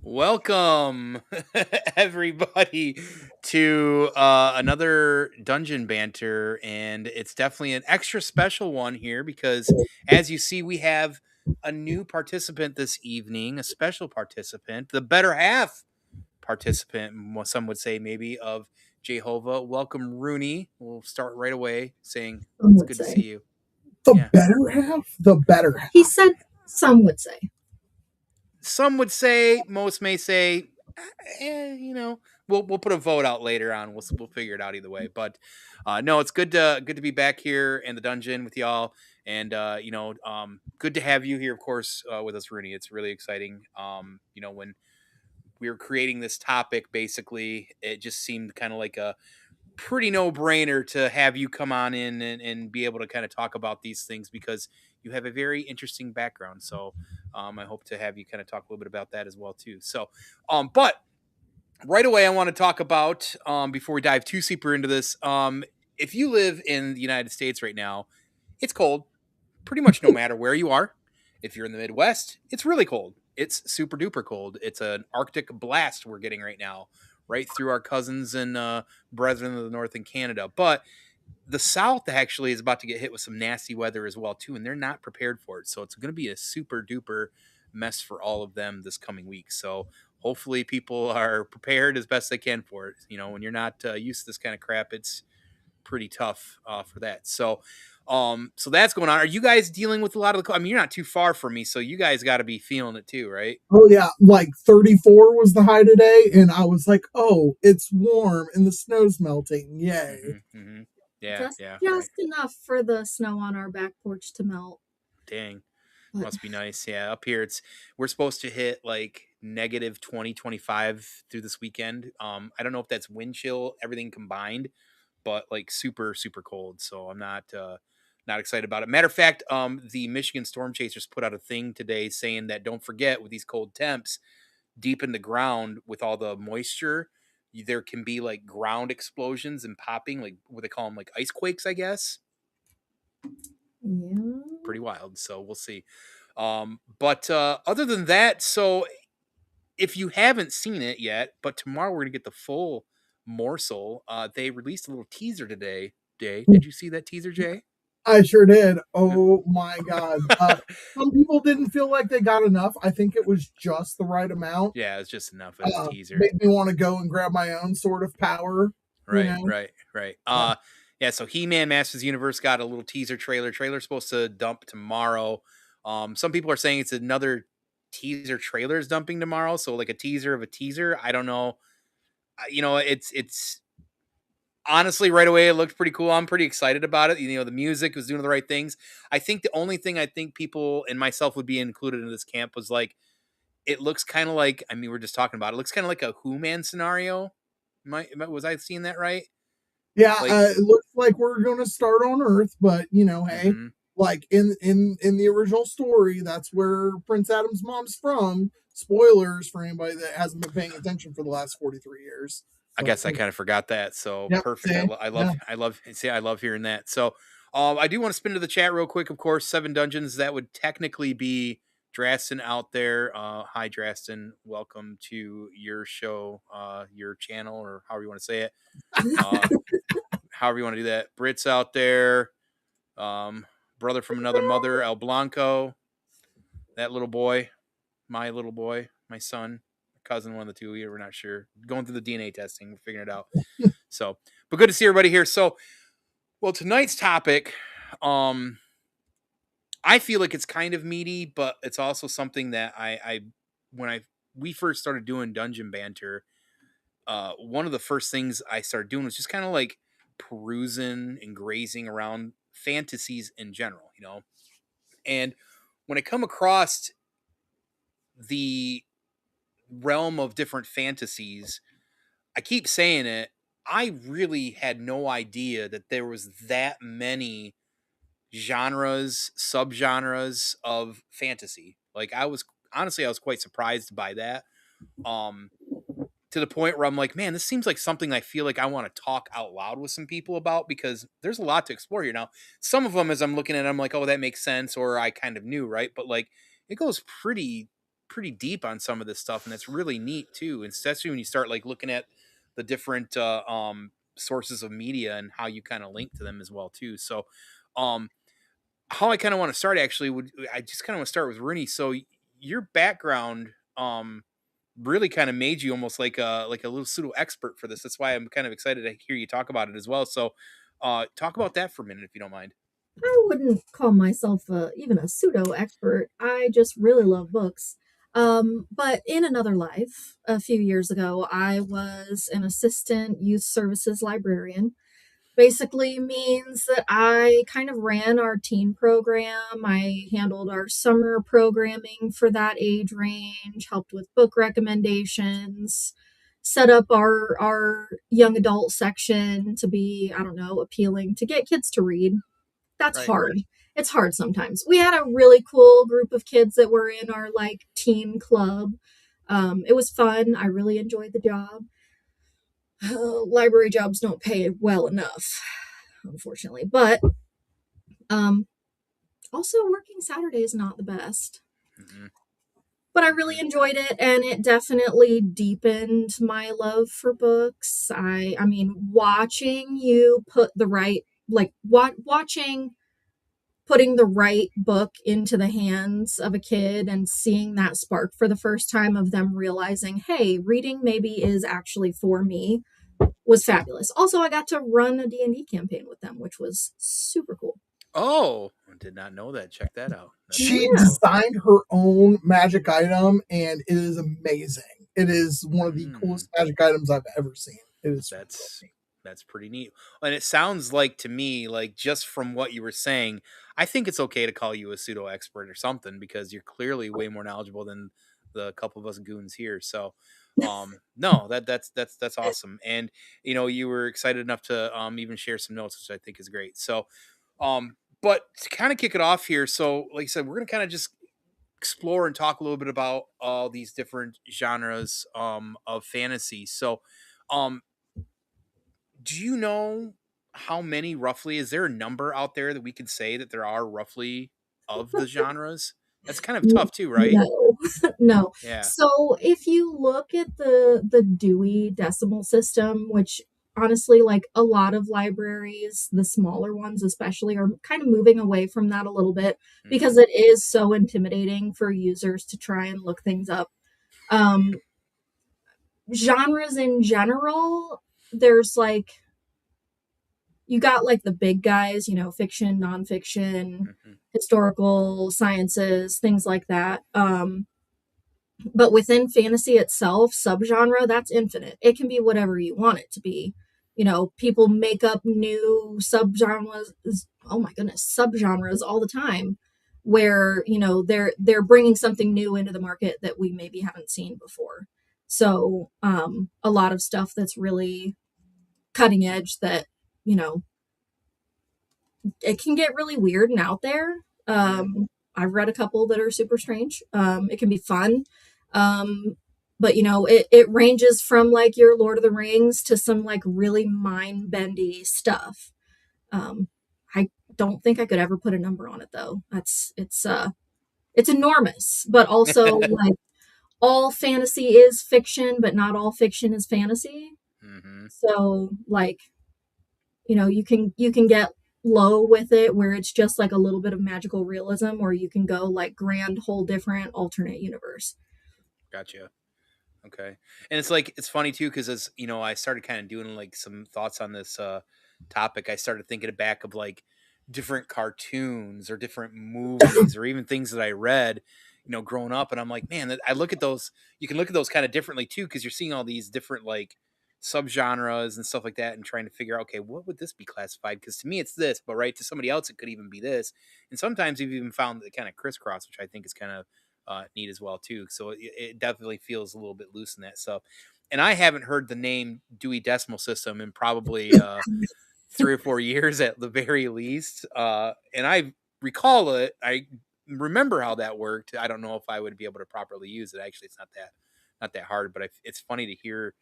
Welcome, everybody, to another Dungeon Banter, and it's definitely an extra special one here because, as you see, we have a new participant this evening, a special participant, the better half participant, some would say maybe, of Jayhova. Welcome, Rooney. We'll start right away saying Some it's would good to say. see you. The Yeah. better half? The better half. He said some would say. Some would say, most may say, we'll put a vote out later on. We'll figure it out either way. But no, it's good to be back here in the dungeon with y'all, and good to have you here, of course, with us, Rooney. It's really exciting. When we were creating this topic, basically, it just seemed kind of like a pretty no-brainer to have you come on in and be able to kind of talk about these things because you have a very interesting background. So I hope to have you kind of talk a little bit about that as well too. So but right away I want to talk about before we dive too deeper into this, if you live in the United States right now, it's cold pretty much no matter where you are. If you're in the Midwest, it's really cold. It's super duper cold. It's an Arctic blast we're getting right now, right through our cousins and brethren of the North in Canada. But the South actually is about to get hit with some nasty weather as well too, and they're not prepared for it. So it's going to be a super duper mess for all of them this coming week. So hopefully people are prepared as best they can for it. When you're not used to this kind of crap, it's pretty tough for that. So that's going on. Are you guys dealing with a lot of the? I mean, you're not too far from me, so you guys got to be feeling it too, right? Oh, yeah. Like 34 was the high today. And I was like, oh, it's warm and the snow's melting. Yay. Mm-hmm, mm-hmm. Yeah, just right. enough for the snow on our back porch to melt. Dang. But Must be nice. Yeah, up here we're supposed to hit like negative 20, 25 through this weekend. I don't know if that's wind chill, everything combined, but like super, super cold. So I'm not excited about it. Matter of fact, the Michigan Storm Chasers put out a thing today saying that don't forget with these cold temps deep in the ground with all the moisture, there can be like ground explosions and popping, like what they call them, like ice quakes, I guess. yeah. Pretty wild. So we'll see. But other than that, so if you haven't seen it yet, but tomorrow we're gonna get the full morsel. They released a little teaser today. Did you see that teaser, Jay? I sure did. Oh my God. Some people didn't feel like they got enough. I think it was just the right amount. Yeah, it's just enough as a teaser. Made me want to go and grab my own sort of power. Right. Yeah, so He-Man Masters Universe got a little teaser trailer. Trailer's supposed to dump tomorrow. Some people are saying it's another teaser trailer is dumping tomorrow, so like a teaser of a teaser. I don't know. It's honestly right away it looked pretty cool. I'm pretty excited about it. The music was doing the right things. I think the only thing I think people and myself would be included in this camp was like it looks kind of like, I mean, we're just talking about it. It looks kind of like a Who-Man scenario. Was I seeing that right? Yeah, Like, it looks like we're going to start on Earth, but hey, mm-hmm. like in the original story, that's where Prince Adam's mom's from. Spoilers for anybody that hasn't been paying attention for the last 43 years. I guess I kind of forgot that. So Yep, perfect. I love hearing that. So I do want to spin to the chat real quick. Of course, 7 Dungeons. That would technically be Draston out there. Hi, Draston. Welcome to your show, your channel, or however you want to say it. However you want to do that. Brits out there. Brother from another mother, El Blanco. That little boy. My little boy. My son. Cousin, one of the two. We're not sure. Going through the DNA testing, we're figuring it out. So, but good to see everybody here. So, well, tonight's topic, I feel like it's kind of meaty, but it's also something that we first started doing Dungeon Banter, one of the first things I started doing was just kind of like perusing and grazing around fantasies in general, and when I come across the realm of different fantasies, I keep saying it, I really had no idea that there was that many genres, subgenres of fantasy. Like I was quite surprised by that. To the point where I'm like, man, this seems like something I feel like I want to talk out loud with some people about because there's a lot to explore here. Now, some of them, as I'm looking at it, I'm like, oh, that makes sense, or I kind of knew, right? But like, it goes pretty pretty deep on some of this stuff, and that's really neat too. And especially when you start like looking at the different sources of media and how you kind of link to them as well too. So, um, how I kind of want to start actually would I just kind of want to start with Rooney. So your background really kind of made you almost like a little pseudo expert for this. That's why I'm kind of excited to hear you talk about it as well. So talk about that for a minute if you don't mind. I wouldn't call myself even a pseudo expert. I just really love books. But in another life, a few years ago, I was an assistant youth services librarian. Basically means that I kind of ran our teen program. I handled our summer programming for that age range, helped with book recommendations, set up our young adult section to be, I don't know, appealing to get kids to read. That's Right. hard. It's hard sometimes. We had a really cool group of kids that were in our like teen club. It was fun. I really enjoyed the job. Library jobs don't pay well enough, unfortunately. But um, also, working Saturday is not the best. Hmm. But I really Hmm. enjoyed it, and it definitely deepened my love for books. I mean, watching you put the right, like, watching putting the right book into the hands of a kid and seeing that spark for the first time of them realizing, hey, reading maybe is actually for me was fabulous. Also, I got to run a D&D campaign with them, which was super cool. Oh, I did not know that. Check that out. That's She pretty Yeah. cool. designed her own magic item, and it is amazing. It is one of the Mm. coolest magic items I've ever seen. It is really That's neat. that's pretty neat. And it sounds like to me, like just from what you were saying, I think it's okay to call you a pseudo expert or something because you're clearly way more knowledgeable than the couple of us goons here. So no, that's awesome. And you were excited enough to even share some notes, which I think is great. So but to kind of kick it off here, so like I said, we're gonna kind of just explore and talk a little bit about all these different genres of fantasy. So um do you know how many roughly is there a number out there that we could say that there are roughly of the genres? That's kind of tough too, right? No, no. Yeah. So if you look at the Dewey Decimal System, which honestly, like a lot of libraries, the smaller ones especially, are kind of moving away from that a little bit because Hmm. it is so intimidating for users to try and look things up. Um, Genres in general, there's like you got like the big guys, fiction, nonfiction, Hmm. historical sciences, things like that. But within fantasy itself, subgenre, that's infinite. It can be whatever you want it to be. People make up new subgenres. Oh my goodness, subgenres all the time, where they're bringing something new into the market that we maybe haven't seen before. So a lot of stuff that's really cutting edge that you know it can get really weird and out there. Hmm. I've read a couple that are super strange. It can be fun. Um, but it ranges from like your Lord of the Rings to some like really mind bendy stuff. Um, I don't think I could ever put a number on it though. It's enormous, but also like all fantasy is fiction, but not all fiction is fantasy. Hmm. So like you can get low with it where it's just like a little bit of magical realism, or you can go like grand whole different alternate universe. Gotcha. Okay. And it's like it's funny too because as I started kind of doing like some thoughts on this topic. I started thinking back of like different cartoons or different movies or even things that I read, growing up, and I'm like, man, I look at those. You can look at those kind of differently too because you're seeing all these different like subgenres and stuff like that, and trying to figure out, okay, what would this be classified? Because to me, it's this, but right to somebody else, it could even be this. And sometimes you've even found the kind of crisscross, which I think is kind of neat as well too. So it definitely feels a little bit loose in that stuff. And I haven't heard the name Dewey Decimal System in probably 3 or 4 years at the very least. And I recall it. I remember how that worked. I don't know if I would be able to properly use it. Actually, it's not that hard. But it's funny to hear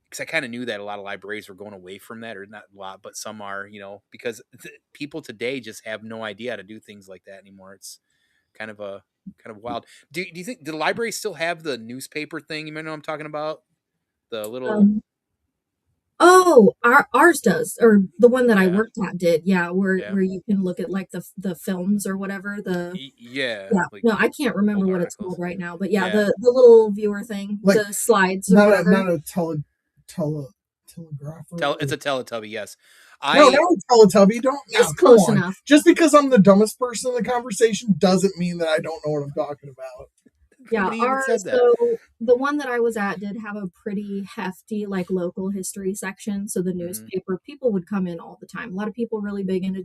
because I kind of knew that a lot of libraries were going away from that, or not a lot, but some are. Because people today just have no idea how to do things like that anymore. It's kind of a kind of wild. Do you think the library still have the newspaper thing? You might know what I'm talking about. The little Um, oh, ours does, or the one that I yeah worked at did. Yeah, yeah where you can look at like the films or whatever. The yeah Yeah, like no, I can't remember old what it's articles. called right now, but yeah, Yeah, the little viewer thing, Like the slides or not a whatever. not a tele telegrapher. it's a Teletubby. Yes, No, I not a Teletubby. Don't now. It's Come close on. enough. Just because I'm the dumbest person in the conversation doesn't mean that I don't know what I'm talking about. Yeah, nobody even said ours, that. so the one that I was at did have a pretty hefty, like, local history section. So the Hmm. newspaper, people would come in all the time. A lot of people really big into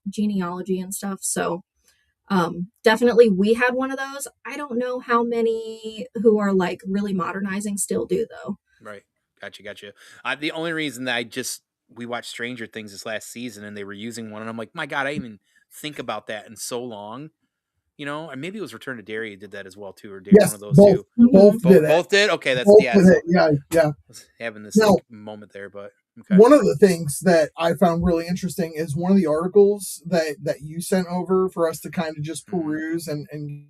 genealogy and stuff. So definitely we had one of those. I don't know how many who are like really modernizing still do though. Right, gotcha. The only reason that we watched Stranger Things this last season and they were using one, and I'm like, my God, I didn't even think about that in so long. And maybe it was Return to Derry did that as well too, or did one Yes, of those both two. both Mhm. did it. Both did. Okay, that's Both yeah. did it. So Yeah, yeah. I was having this Now, like moment there, but okay. one of the things that I found really interesting is one of the articles that you sent over for us to kind of just Hmm. peruse and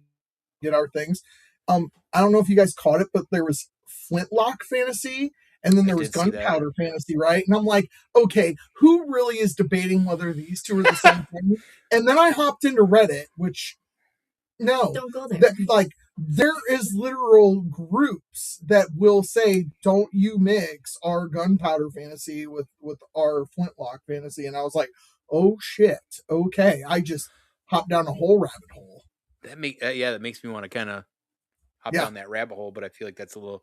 get our things. I don't know if you guys caught it, but there was Flintlock fantasy and then I there was did see that. gunpowder fantasy, right? And I'm like, okay, who really is debating whether these two are the same thing? And then I hopped into Reddit, which no, Don't go there. that like there is literal groups that will say, "Don't you mix our gunpowder fantasy with our Flintlock fantasy?" And I was like, "Oh shit, okay." I just hopped down a whole rabbit hole. That makes me want to kind of hop Yeah, down that rabbit hole, but I feel like that's a little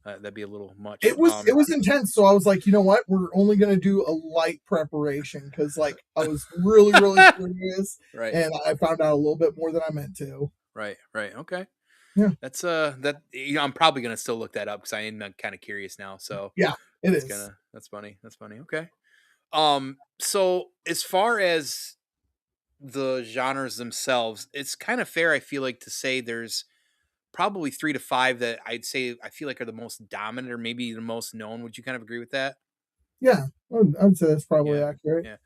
that'd be a little much. it was intense. So I was like, you know what? We're only gonna do a light preparation because like I was really curious, Right, and I found out a little bit more than I meant to. right. Okay, Yeah, that's that. I'm probably gonna still look that up because I am kind of curious now. So yeah, it is. that's funny. That's funny. Okay. So as far as the genres themselves, it's kind of fair, I feel like, to say there's probably 3 to 5 that I'd say I feel like are the most dominant or maybe the most known. Would you kind of agree with that? Yeah, I'd say that's probably Yeah. accurate. Yeah.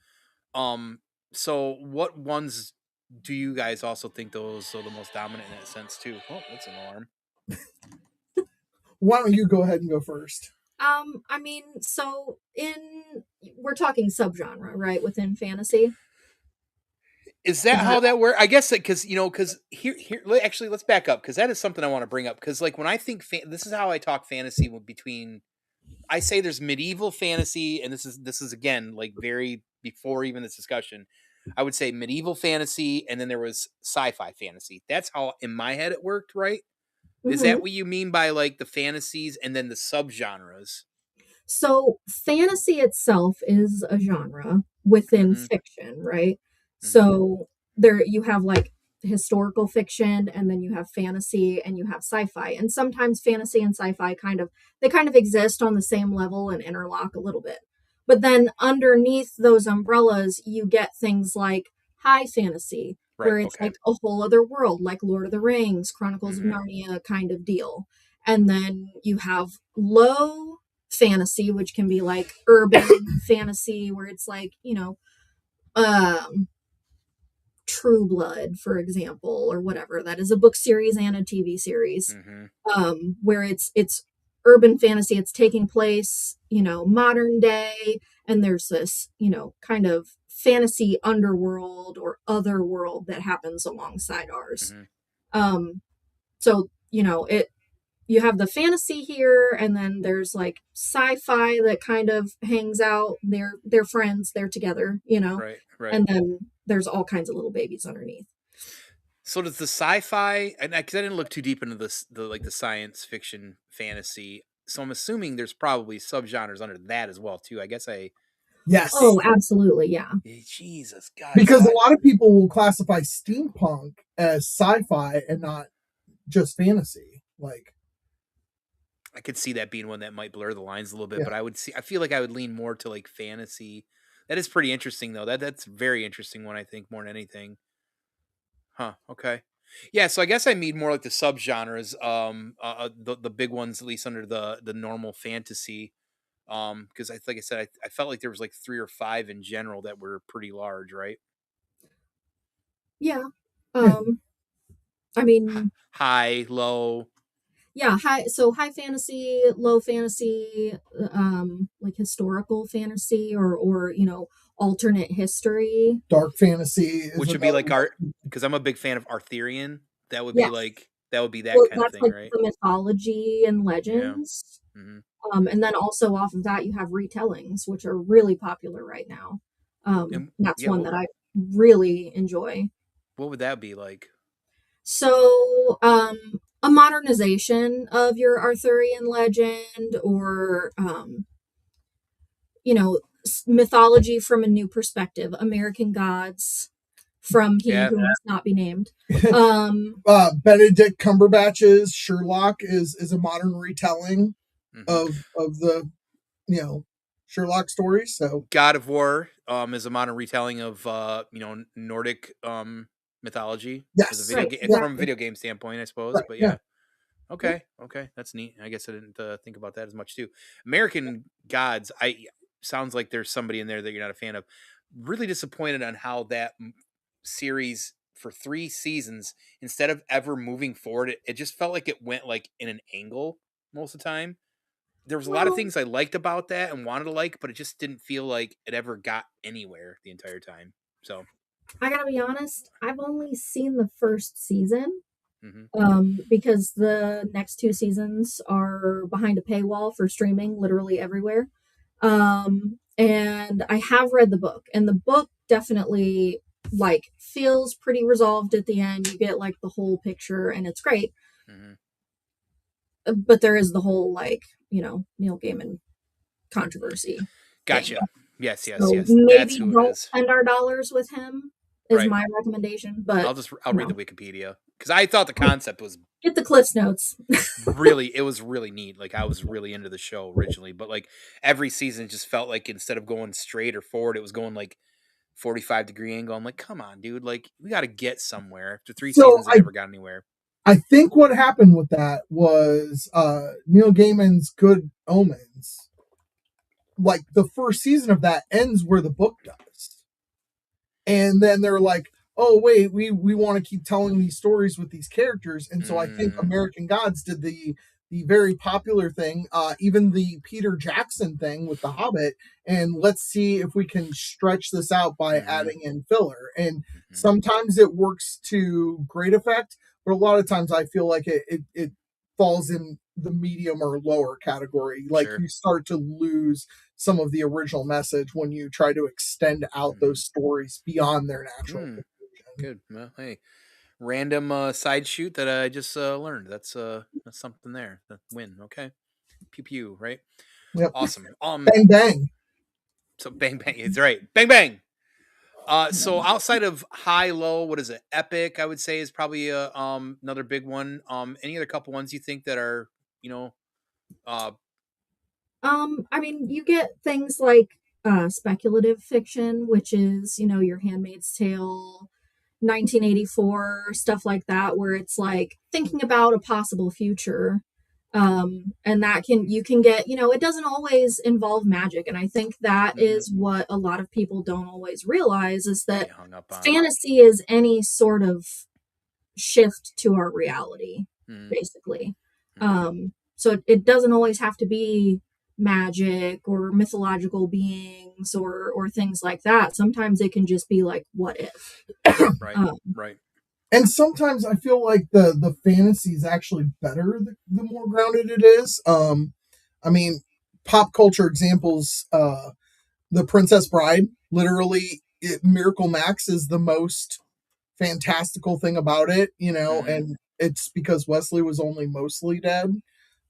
Um, so what ones do you guys also think those are the most dominant in that sense too? Oh, that's an alarm. Why don't you go ahead and go first? I mean, so in we're talking subgenre, right, within fantasy? Is that how that works? I guess because because actually, let's back up because that is something I want to bring up because like when I think this is how I talk fantasy between I say there's medieval fantasy, and this is again like very before even this discussion. I would say medieval fantasy, and then there was sci-fi fantasy. That's how in my head it worked, right? Is Mhm. that what you mean by like the fantasies and then the subgenres? So fantasy itself is a genre within Mm-hmm. fiction, right? Mm-hmm. So there you have like historical fiction and then you have fantasy and you have sci-fi. And sometimes fantasy and sci-fi kind of exist on the same level and interlock a little bit. But then underneath those umbrellas, you get things like high fantasy, Right. where it's Okay. like a whole other world, like Lord of the Rings, Chronicles of Mm-hmm. Narnia kind of deal. And then you have low fantasy, which can be like urban fantasy, where it's like, um, True Blood, for example, or whatever. That is a book series and a TV series, Mm-hmm. where it's urban fantasy. It's taking place, modern day, and there's this, kind of fantasy underworld or other world that happens alongside ours. Mm-hmm. Um, so it you have the fantasy here, and then there's like sci-fi that kind of hangs out. They're friends, they're together, Right. Right. and then there's all kinds of little babies underneath. So does the sci-fi and because I didn't look too deep into the science fiction fantasy, so I'm assuming there's probably subgenres under that as well too. I guess I Yes, Oh, absolutely, yeah. Jesus God, because a lot of people will classify steampunk as sci-fi and not just fantasy. Like, I could see that being one that might blur the lines a little bit, yeah, but I feel like I would lean more to like fantasy. That is pretty interesting though. That's very interesting one I think more than anything. Huh. Okay. Yeah, so I guess I mean more like the subgenres, the big ones at least under the normal fantasy. Because like I said, I felt like there was like 3 or 5 in general that were pretty large, right? Yeah. yeah. Um, I mean, High, low. yeah, high fantasy, low fantasy, like historical fantasy or alternate history. Dark fantasy is Which would be another like one. art, because I'm a big fan of Arthurian. That would be Yes. like that would be that Well, kind of that's thing, like right? the mythology and Yeah. legends. Hmm. And then also off of that, you have retellings, which are really popular right now. And That's yeah, one that I really enjoy. what would that be like? So, a modernization of your Arthurian legend, or mythology from a new perspective, American gods from he Yeah. who must not be named. Um, Benedict Cumberbatch's Sherlock is a modern retelling Hmm. of the you know Sherlock stories. So God of War is a modern retelling of Nordic mythology as a yes, video right, game, yeah, from a exactly. video game standpoint, I suppose. right, But yeah. yeah, Yeah. okay, that's neat. I guess I didn't think about that as much too. American Gods, I sounds like there's somebody in there that you're not a fan of. Really disappointed on how that series for 3 seasons, instead of ever moving forward, it just felt like it went like in an angle most of the time. There was a lot of Well, things I liked about that and wanted to like, but it just didn't feel like it ever got anywhere the entire time. So, I gotta be honest, I've only seen the first season, mhm. because the next two seasons are behind a paywall for streaming literally everywhere. And I have read the book, and the book definitely like feels pretty resolved at the end. You get like the whole picture, and it's great. Mhm. But there is the whole like Neil Gaiman controversy thing. Gotcha. Yes, yes, So yes. That's maybe who it don't is. spend our dollars with him is Right. my recommendation. But I'll you read the know, Wikipedia because I thought the concept was get the Cliffs Notes. it was really neat. Like I was really into the show originally, but like every season just felt like instead of going straight or forward, it was going like 45-degree angle. I'm like, come on, dude. Like we got to get somewhere. After three So seasons, it never got anywhere. I think what happened with that was Neil Gaiman's Good Omens. Like the first season of that ends where the book does, and then they're like, "Oh wait, we want to keep telling these stories with these characters." And so I think Mm, American Gods did the very popular thing, even the Peter Jackson thing with The Hobbit, and let's see if we can stretch this out by mm-hmm, adding in filler. And mm-hmm. sometimes it works to great effect, but a lot of times I feel like it falls in the medium or lower category. Like Sure. you start to lose some of the original message when you try to extend out Mm-hmm. those stories beyond their natural Mm, conclusion. good. Well, hey, random side shoot that I just learned. That's something there. The win. Okay. Pew pew. Right. Yep. Awesome. Bang bang. So bang bang. It's right. Bang bang. So outside of high low, what is it? Epic, I would say, is probably another big one. Any other couple ones you think that are you know uh I mean, you get things like speculative fiction, which is, your Handmaid's Tale, 1984, stuff like that, where it's like thinking about a possible future. And you can get, it doesn't always involve magic. And I think that mhm, is what a lot of people don't always realize is that get hung up on? fantasy is any sort of shift to our reality, Mhm, basically. mhm. So it doesn't always have to be magic or mythological beings or things like that. Sometimes it can just be like, what if? Right. Um, Right. And sometimes I feel like the fantasy is actually better the more grounded it is. I mean, pop culture examples. The Princess Bride, literally, Miracle Max is the most fantastical thing about it, Hmm. and it's because Wesley was only mostly dead.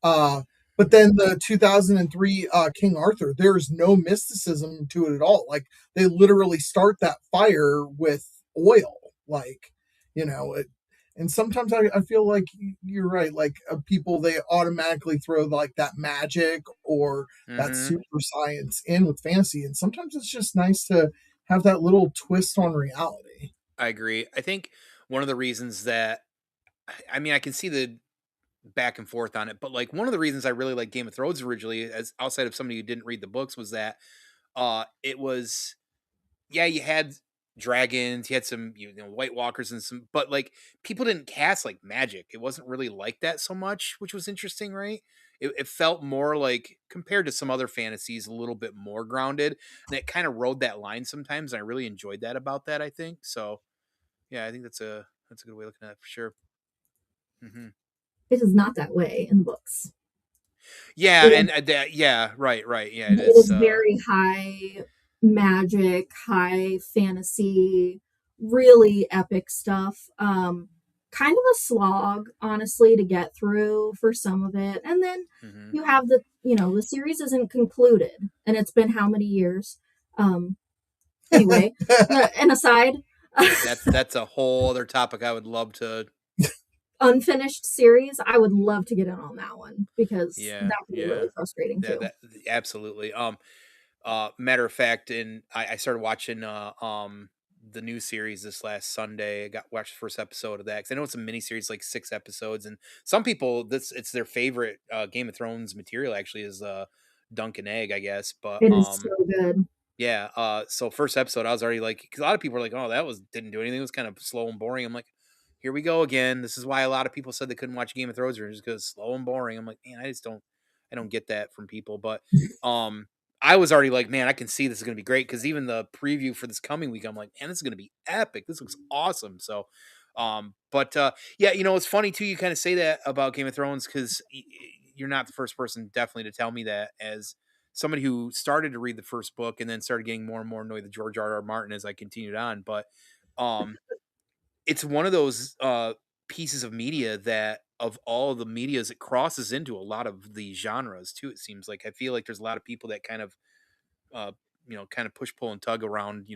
Uh, but then the 2003 King Arthur, there's no mysticism to it at all. Like they literally start that fire with oil, like it. And sometimes I feel like you're right. Like people, they automatically throw like that magic or that Hmm. super science in with fantasy, and sometimes it's just nice to have that little twist on reality. I agree. I think one of the reasons that I mean I can see the back and forth on it, but like one of the reasons I really like Game of Thrones originally, as outside of somebody who didn't read the books, was that it was, yeah, you had dragons. He had some, White Walkers and some, but like people didn't cast like magic. It wasn't really like that so much, which was interesting, right? It felt more like compared to some other fantasies, a little bit more grounded, and it kind of rode that line sometimes. And I really enjoyed that about that. I think so. Yeah, I think that's a good way of looking at it for sure. Hmm. It is not that way in the books. Yeah, It is and that, yeah, right, right, yeah, it it is. is very high magic, high fantasy, really epic stuff. Kind of a slog, honestly, to get through for some of it. And then Mhm. you have the series isn't concluded, and it's been how many years? Um, anyway, an aside, That's a whole other topic I would love to. unfinished series. I would love to get in on that one because Yeah, that can be yeah, really frustrating yeah. too. That absolutely. Matter of fact, and I started watching the new series this last Sunday. I got watched the first episode of that because I know it's a mini series, like 6 episodes, and some people this it's their favorite Game of Thrones material. Actually, is Dunk and Egg, I guess. But It is so good. yeah. So first episode, I was already like, because a lot of people are like, "Oh, that was didn't do anything. It was kind of slow and boring." I'm like, "Here we go again." This is why a lot of people said they couldn't watch Game of Thrones, or just because slow and boring. I'm like, man, I don't get that from people. But um, I was already like, man, I can see this is gonna be great because even the preview for this coming week, I'm like, man, this is gonna be epic. This looks awesome. So, but yeah, it's funny too. You kind of say that about Game of Thrones because you're not the first person, definitely, to tell me that as somebody who started to read the first book and then started getting more and more annoyed with George R. R. Martin as I continued on. But um, it's one of those pieces of media that of all of the medias it crosses into a lot of the genres too. It seems like I feel like there's a lot of people that kind of uh, kind of push, pull, and tug around,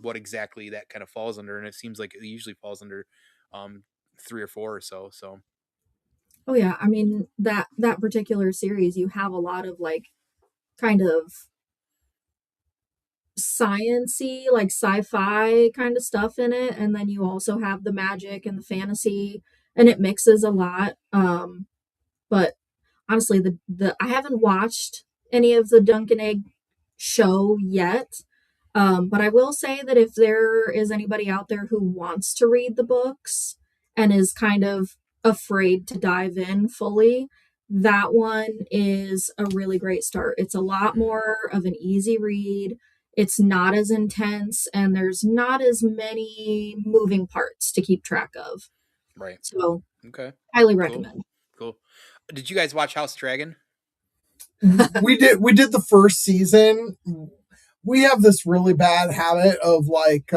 what exactly that kind of falls under, and it seems like it usually falls under um, three or four or so. So Oh yeah, I mean that particular series, you have a lot of like kind of sciency, like sci-fi kind of stuff in it, and then you also have the magic and the fantasy, and it mixes a lot. But honestly, the I haven't watched any of the Dunk and Egg show yet. But I will say that if there is anybody out there who wants to read the books and is kind of afraid to dive in fully, that one is a really great start. It's a lot mhm, more of an easy read. It's not as intense, and there's not as many moving parts to keep track of. right, So, okay, highly cool, recommend. cool. Did you guys watch House Dragon? We did the first season. We have this really bad habit of like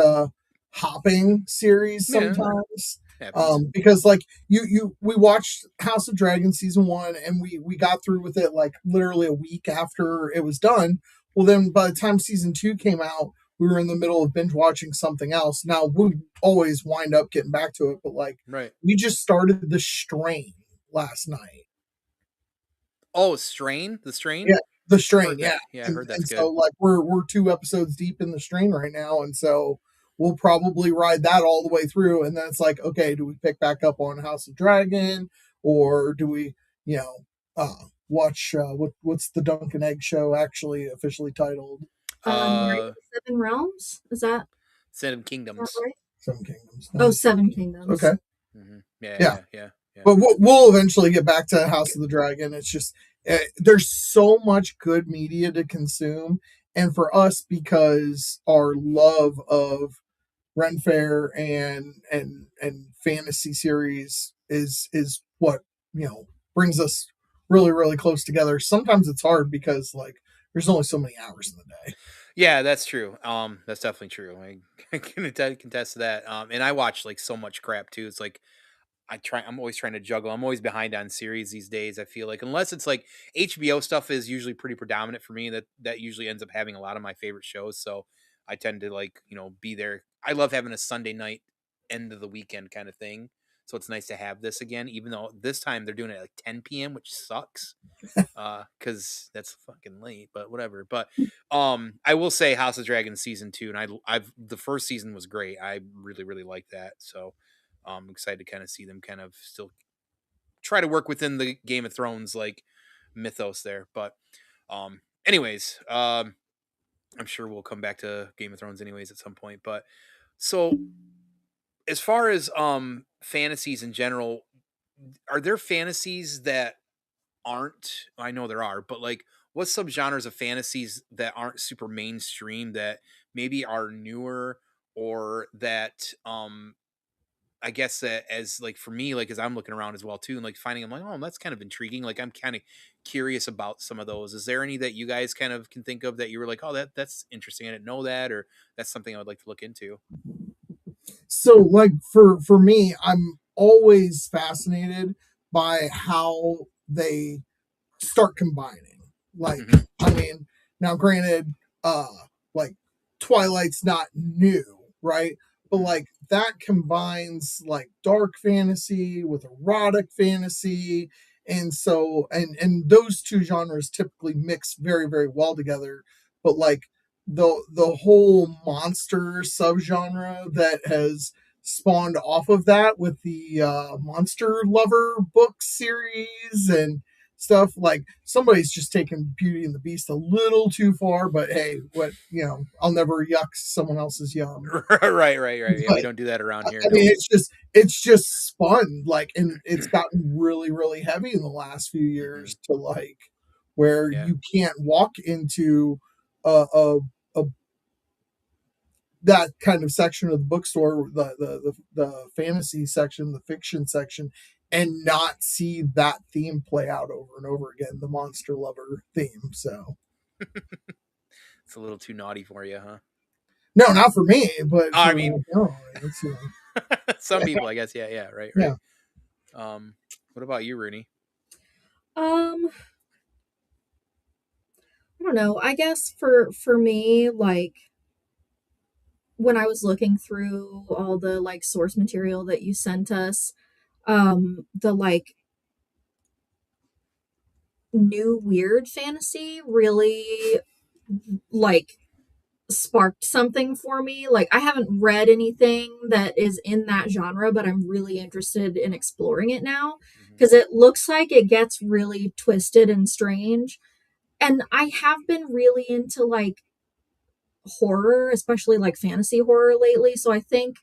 hopping series Yeah, sometimes. happens. Because like you we watched House of Dragons season 1 and we got through with it like literally a week after it was done. Well then by the time season 2 came out, we were in the middle of binge watching something else. Now we always wind up getting back to it, but like Right. we just started The Strain last night. Oh, Strain, the Strain. Yeah, The I Strain, heard yeah. that. Yeah, I And heard that's and so good. like we're 2 episodes deep in The Strain right now, and so we'll probably ride that all the way through, and then it's like, okay, do we pick back up on House of Dragon, or do we, you know, watch what's the Dunk and Egg show actually officially titled? Right, Uh, Seven Realms, Seven is that Kingdoms. right? Seven Kingdoms. Oh, Nice. Seven Kingdoms. Okay. Yeah, Yeah. yeah, yeah, yeah. But we'll eventually get back to House of the Dragon. It's just there's so much good media to consume, and for us, because our love of Ren Fair and fantasy series is what brings us really close together. Sometimes it's hard because like there's only so many hours in the day. Yeah, that's true. That's definitely true. I can contest to that. And I watch like so much crap too. It's like I'm always trying to juggle. I'm always behind on series these days. I feel like unless it's like HBO stuff is usually pretty predominant for me. That usually ends up having a lot of my favorite shows. So I tend to like, be there. I love having a Sunday night end of the weekend kind of thing. So it's nice to have this again, even though this time they're doing it at like 10 p.m., which sucks. Because that's fucking late, but whatever. But I will say House of Dragons season 2, and I've the first season was great. I really liked that. So I'm excited to kind of see them kind of still try to work within the Game of Thrones like mythos there. But anyways, I'm sure we'll come back to Game of Thrones anyways at some point. But So as far as fantasies in general, are there fantasies that aren't, I know there are, but like what subgenres of fantasies that aren't super mainstream that maybe are newer or that I guess that as like for me, like as I'm looking around as well too, and like finding I'm like, oh, that's kind of intriguing. Like I'm kind of curious about some of those. Is there any that you guys kind of can think of that you were like, oh, that's interesting. I didn't know that, or that's something I would like to look into. So like for me, I'm always fascinated by how they start combining. Like, Hmm. I mean, now granted, uh, like Twilight's not new, right? But Hmm. like that combines like dark fantasy with erotic fantasy, and so and those two genres typically mix very very well together. But like the whole monster subgenre that has spawned off of that with the monster lover book series and stuff, like somebody's just taken Beauty and the Beast a little too far, but hey, what, I'll never yuck someone else's yum. Right, right, right. Yeah, we But don't do that around here. I mean, Nope. it's just spun, like, and it's gotten really really heavy in the last few Hmm. years to like where Yeah. you can't walk into a, a, a that kind of section of the bookstore, the fantasy section, the fiction section, and not see that theme play out over and over again, the monster lover theme. So It's a little too naughty for you, huh? no, not for me, but I for mean, the general audience, some people, I guess. Yeah, yeah. Right, right. yeah. Um, what about you, Rooney? Um, I don't know. I guess for me, like when I was looking through all the like source material that you sent us, the like new weird fantasy really like sparked something for me. Like I haven't read anything that is in that genre, but I'm really interested in exploring it now Hmm. because it looks like it gets really twisted and strange. And I have been really into like horror, especially like fantasy horror lately. So I think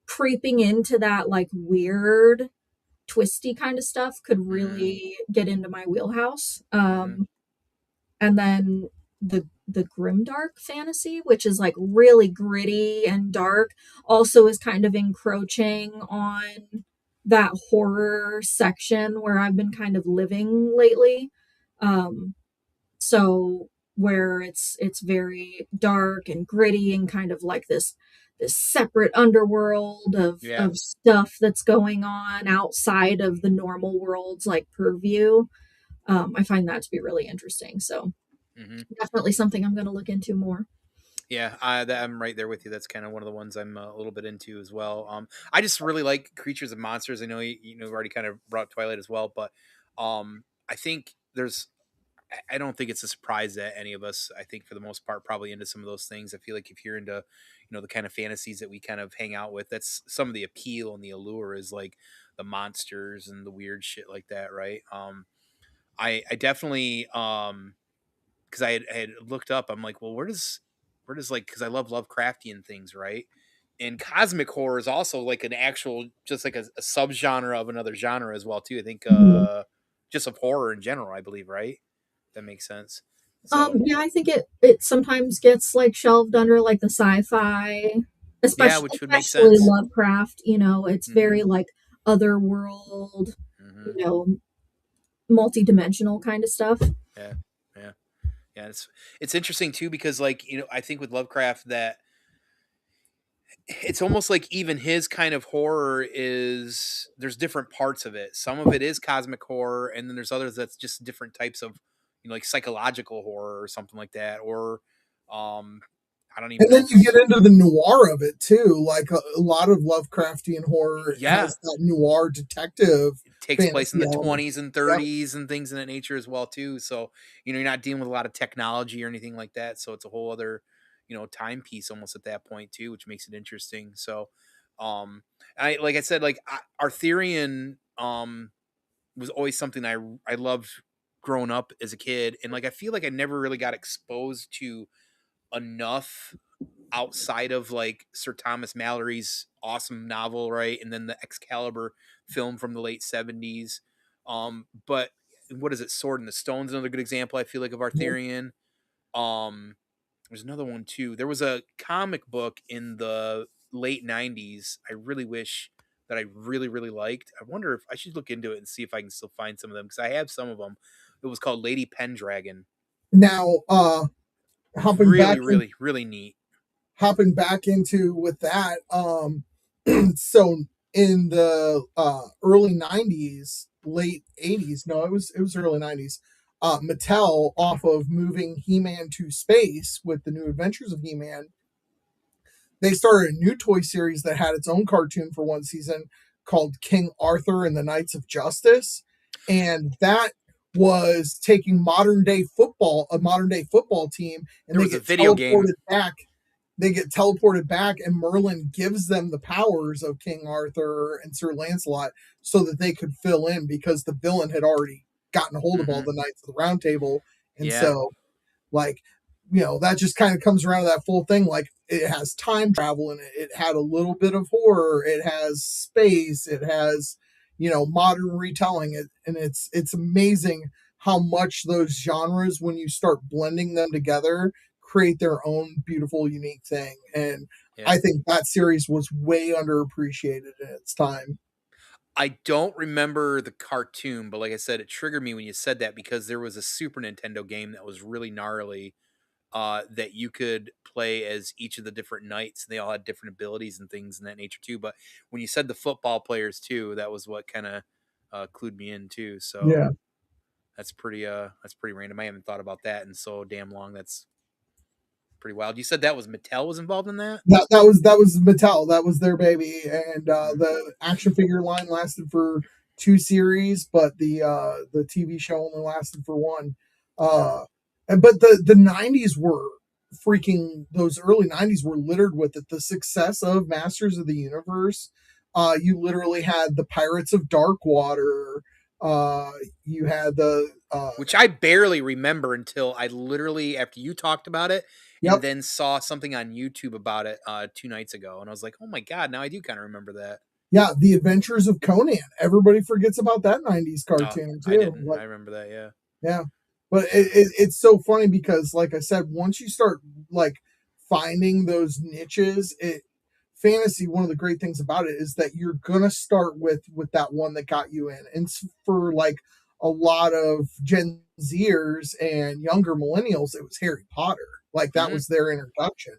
creeping into that like weird, twisty kind of stuff could Hmm. really get into my wheelhouse. Hmm. And then the grimdark fantasy, which is like really gritty and dark, also is kind of encroaching on that horror section where I've been kind of living lately. Um, so where it's very dark and gritty and kind of like this separate underworld Yeah. of stuff that's going on outside of the normal world's like purview. I find that to be really interesting. So Hmm. definitely something I'm going to look into more. Yeah, I'm right there with you. That's kind of one of the ones I'm a little bit into as well. I just really like creatures and monsters. I know you know, we've already kind of brought Twilight as well, but I think there's I don't think it's a surprise that any of us, I think for the most part, probably into some of those things. I feel like if you're into, you know, the kind of fantasies that we kind of hang out with, that's some of the appeal and the allure is like the monsters and the weird shit like that, right? I definitely because I had looked up, I'm like, well, where does like because I love Lovecraftian things, right? And cosmic horror is also like an actual, just like a subgenre of another genre as well too. I think Mhm. just of horror in general, I believe, right? That makes sense. So Yeah, I think it sometimes gets like shelved under like the sci-fi, yeah, especially which would make especially sense. Lovecraft. It's Hmm. very like otherworld, you Hmm. know, multi-dimensional kind of stuff. Yeah, yeah, yeah. It's interesting too because like you know I think with Lovecraft that it's almost like even his kind of horror is there's different parts of it. Some of it is cosmic horror, and then there's others that's just different types of you know like psychological horror or something like that, or um I don't even And know then if you get it's into the noir of it too. Like a lot of Lovecraftian horror yeah has that noir detective it takes place in fantasy the element. 20s and Yep. 30s and things in that nature as well too. So you know you're not dealing with a lot of technology or anything like that. So it's a whole other you know timepiece almost at that point too, which makes it interesting. So I like I said like Arthurian was always something I loved growing up as a kid, and like I feel like I never really got exposed to enough outside of like Sir Thomas Mallory's awesome novel, right? And then the Excalibur film from the late 70s. But what is it? Sword in the Stone's another good example, I feel like, of Arthurian. Um, there's another one too. There was a comic book in the late 90s. I really wish that I really, really liked. I wonder if I should look into it and see if I can still find some of them because I have some of them. It was called Lady Pendragon. Now, hopping Really, back in, really, really neat. hopping back into with that, so in the early '90s, late '80s, no, it was early '90s. Mattel, off of moving He-Man to space with the New Adventures of He-Man, they started a new toy series that had its own cartoon for one season called King Arthur and the Knights of Justice. And that was taking a modern day football team, and There they was a get video game. teleported back. They get teleported back, and Merlin gives them the powers of King Arthur and Sir Lancelot so that they could fill in because the villain had already gotten a hold of all Hmm. the Knights of the Round Table. And Yeah, so, like, that just kind of comes around to that full thing. Like, it has time travel in it. It had a little bit of horror. It has space. It has, modern retelling. And it's amazing how much those genres, when you start blending them together, create their own beautiful, unique thing. And yeah. I think that series was way underappreciated in its time. I don't remember the cartoon, but like I said, it triggered me when you said that because there was a Super Nintendo game that was really gnarly that you could play as each of the different knights. They all had different abilities and things in that nature too. But when you said the football players too, that was what kind of clued me in too. So Yeah. that's pretty random. I haven't thought about that in so damn long. That's pretty wild. You said that was Mattel was involved in that. That was Mattel. That was their baby, and Mm, the action figure line lasted for two series, but the TV show only lasted for one. But the '90s were freaking. Those early '90s were littered with it. The success of Masters of the Universe. You literally had the Pirates of Darkwater. Uh, you had the which I barely remember until I literally after you talked about it and yep. then saw something on YouTube about it 2 nights ago, and I was like, oh my god, now I do kind of remember that. Yeah, The Adventures of Conan. Everybody forgets about that '90s Oh, cartoon I too. didn't. Like, I remember that. Yeah, yeah, but yeah. it's so funny because, like I said, once you start like finding those niches, fantasy. One of the great things about it is that you're gonna start with that one that got you in, and for like a lot of Gen Zers and younger millennials, it was Harry Potter. Like that Hmm. was their introduction.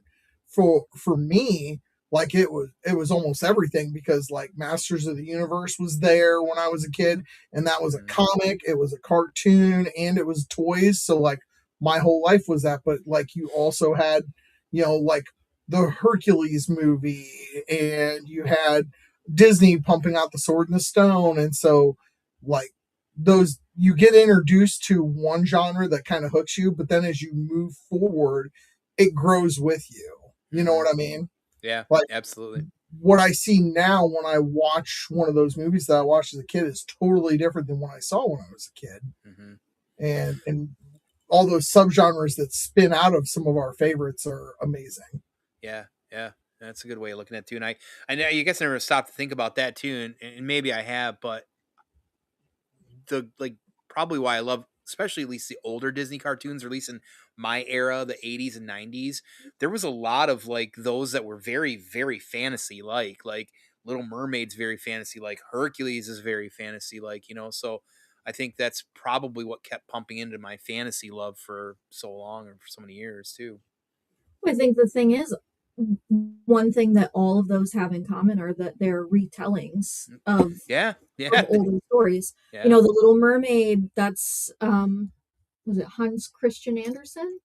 For me, like it was almost everything because like Masters of the Universe was there when I was a kid, and that was a Hmm. comic, it was a cartoon, and it was toys. So like my whole life was that. But like you also had, like the Hercules movie, and you had Disney pumping out the Sword and the Stone, and so like those you get introduced to one genre that kind of hooks you, but then as you move forward, it grows with you. You know Hmm. what I mean? Yeah, Like absolutely. what I see now when I watch one of those movies that I watched as a kid is totally different than what I saw when I was a kid. Hmm. And all those subgenres that spin out of some of our favorites are amazing. Yeah, yeah. That's a good way of looking at it too. And I know you guess I never stopped to think about that too, and maybe I have, but the like probably why I love especially at least the older Disney cartoons, or at least in my era, the 80s and 90s, there was a lot of like those that were very, very fantasy like Little Mermaid's very fantasy like, Hercules is very fantasy like, so I think that's probably what kept pumping into my fantasy love for so long and for so many years too. I think the thing is, one thing that all of those have in common are that they're retellings Mm, yeah, of yeah, older stories. You yeah. know, The Little Mermaid, that's was it Hans Christian Andersen?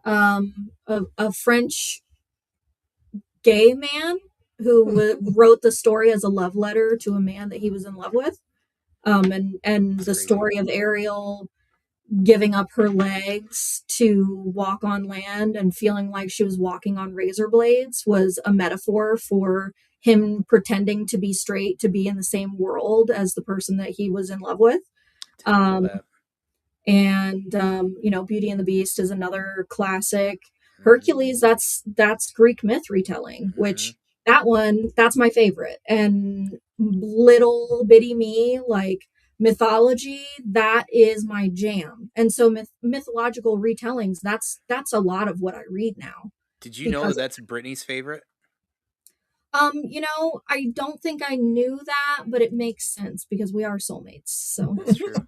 A French gay man who wrote the story as a love letter to a man that he was in love with. And It's the crazy. story of Ariel giving up her legs to walk on land and feeling like she was walking on razor blades was a metaphor for him pretending to be straight to be in the same world as the person that he was in love with. Didn't know Um, that. and Beauty and the Beast is another classic. Mhm. Hercules, that's Greek myth retelling, Mhm. which that one, that's my favorite. And little bitty me, like mythology, that is my jam. And so mythological retellings, that's a lot of what I read now. Did you know that Because that's Brittany's favorite? I don't think I knew that, but it makes sense because we are soulmates. So That's true.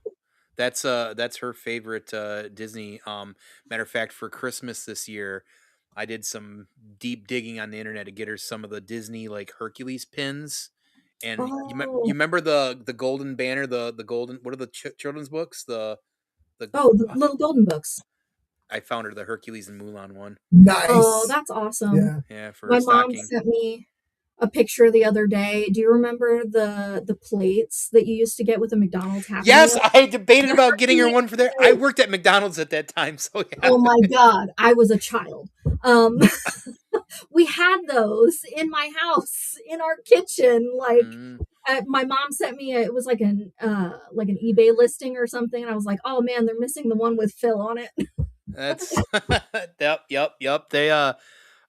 That's her favorite Disney. Matter of fact, for Christmas this year, I did some deep digging on the internet to get her some of the Disney like Hercules pins. And you oh, remember the golden banner, the golden, what are the children's books? The oh, the little golden books. I found her the Hercules and Mulan one. Oh, Nice. that's awesome. Yeah. Yeah, for a My mom stocking. sent me a picture the other day. Do you remember the plates that you used to get with the McDonald's Happy Yes, Meal? I debated about getting her Happy one for there. I Meal. worked at McDonald's at that time, so yeah. Oh my God, I was a child. Um, we had those in my house in our kitchen. Like Mm, my mom sent me it was like an eBay listing or something, and I was like, oh man, they're missing the one with Phil on it. that's yep.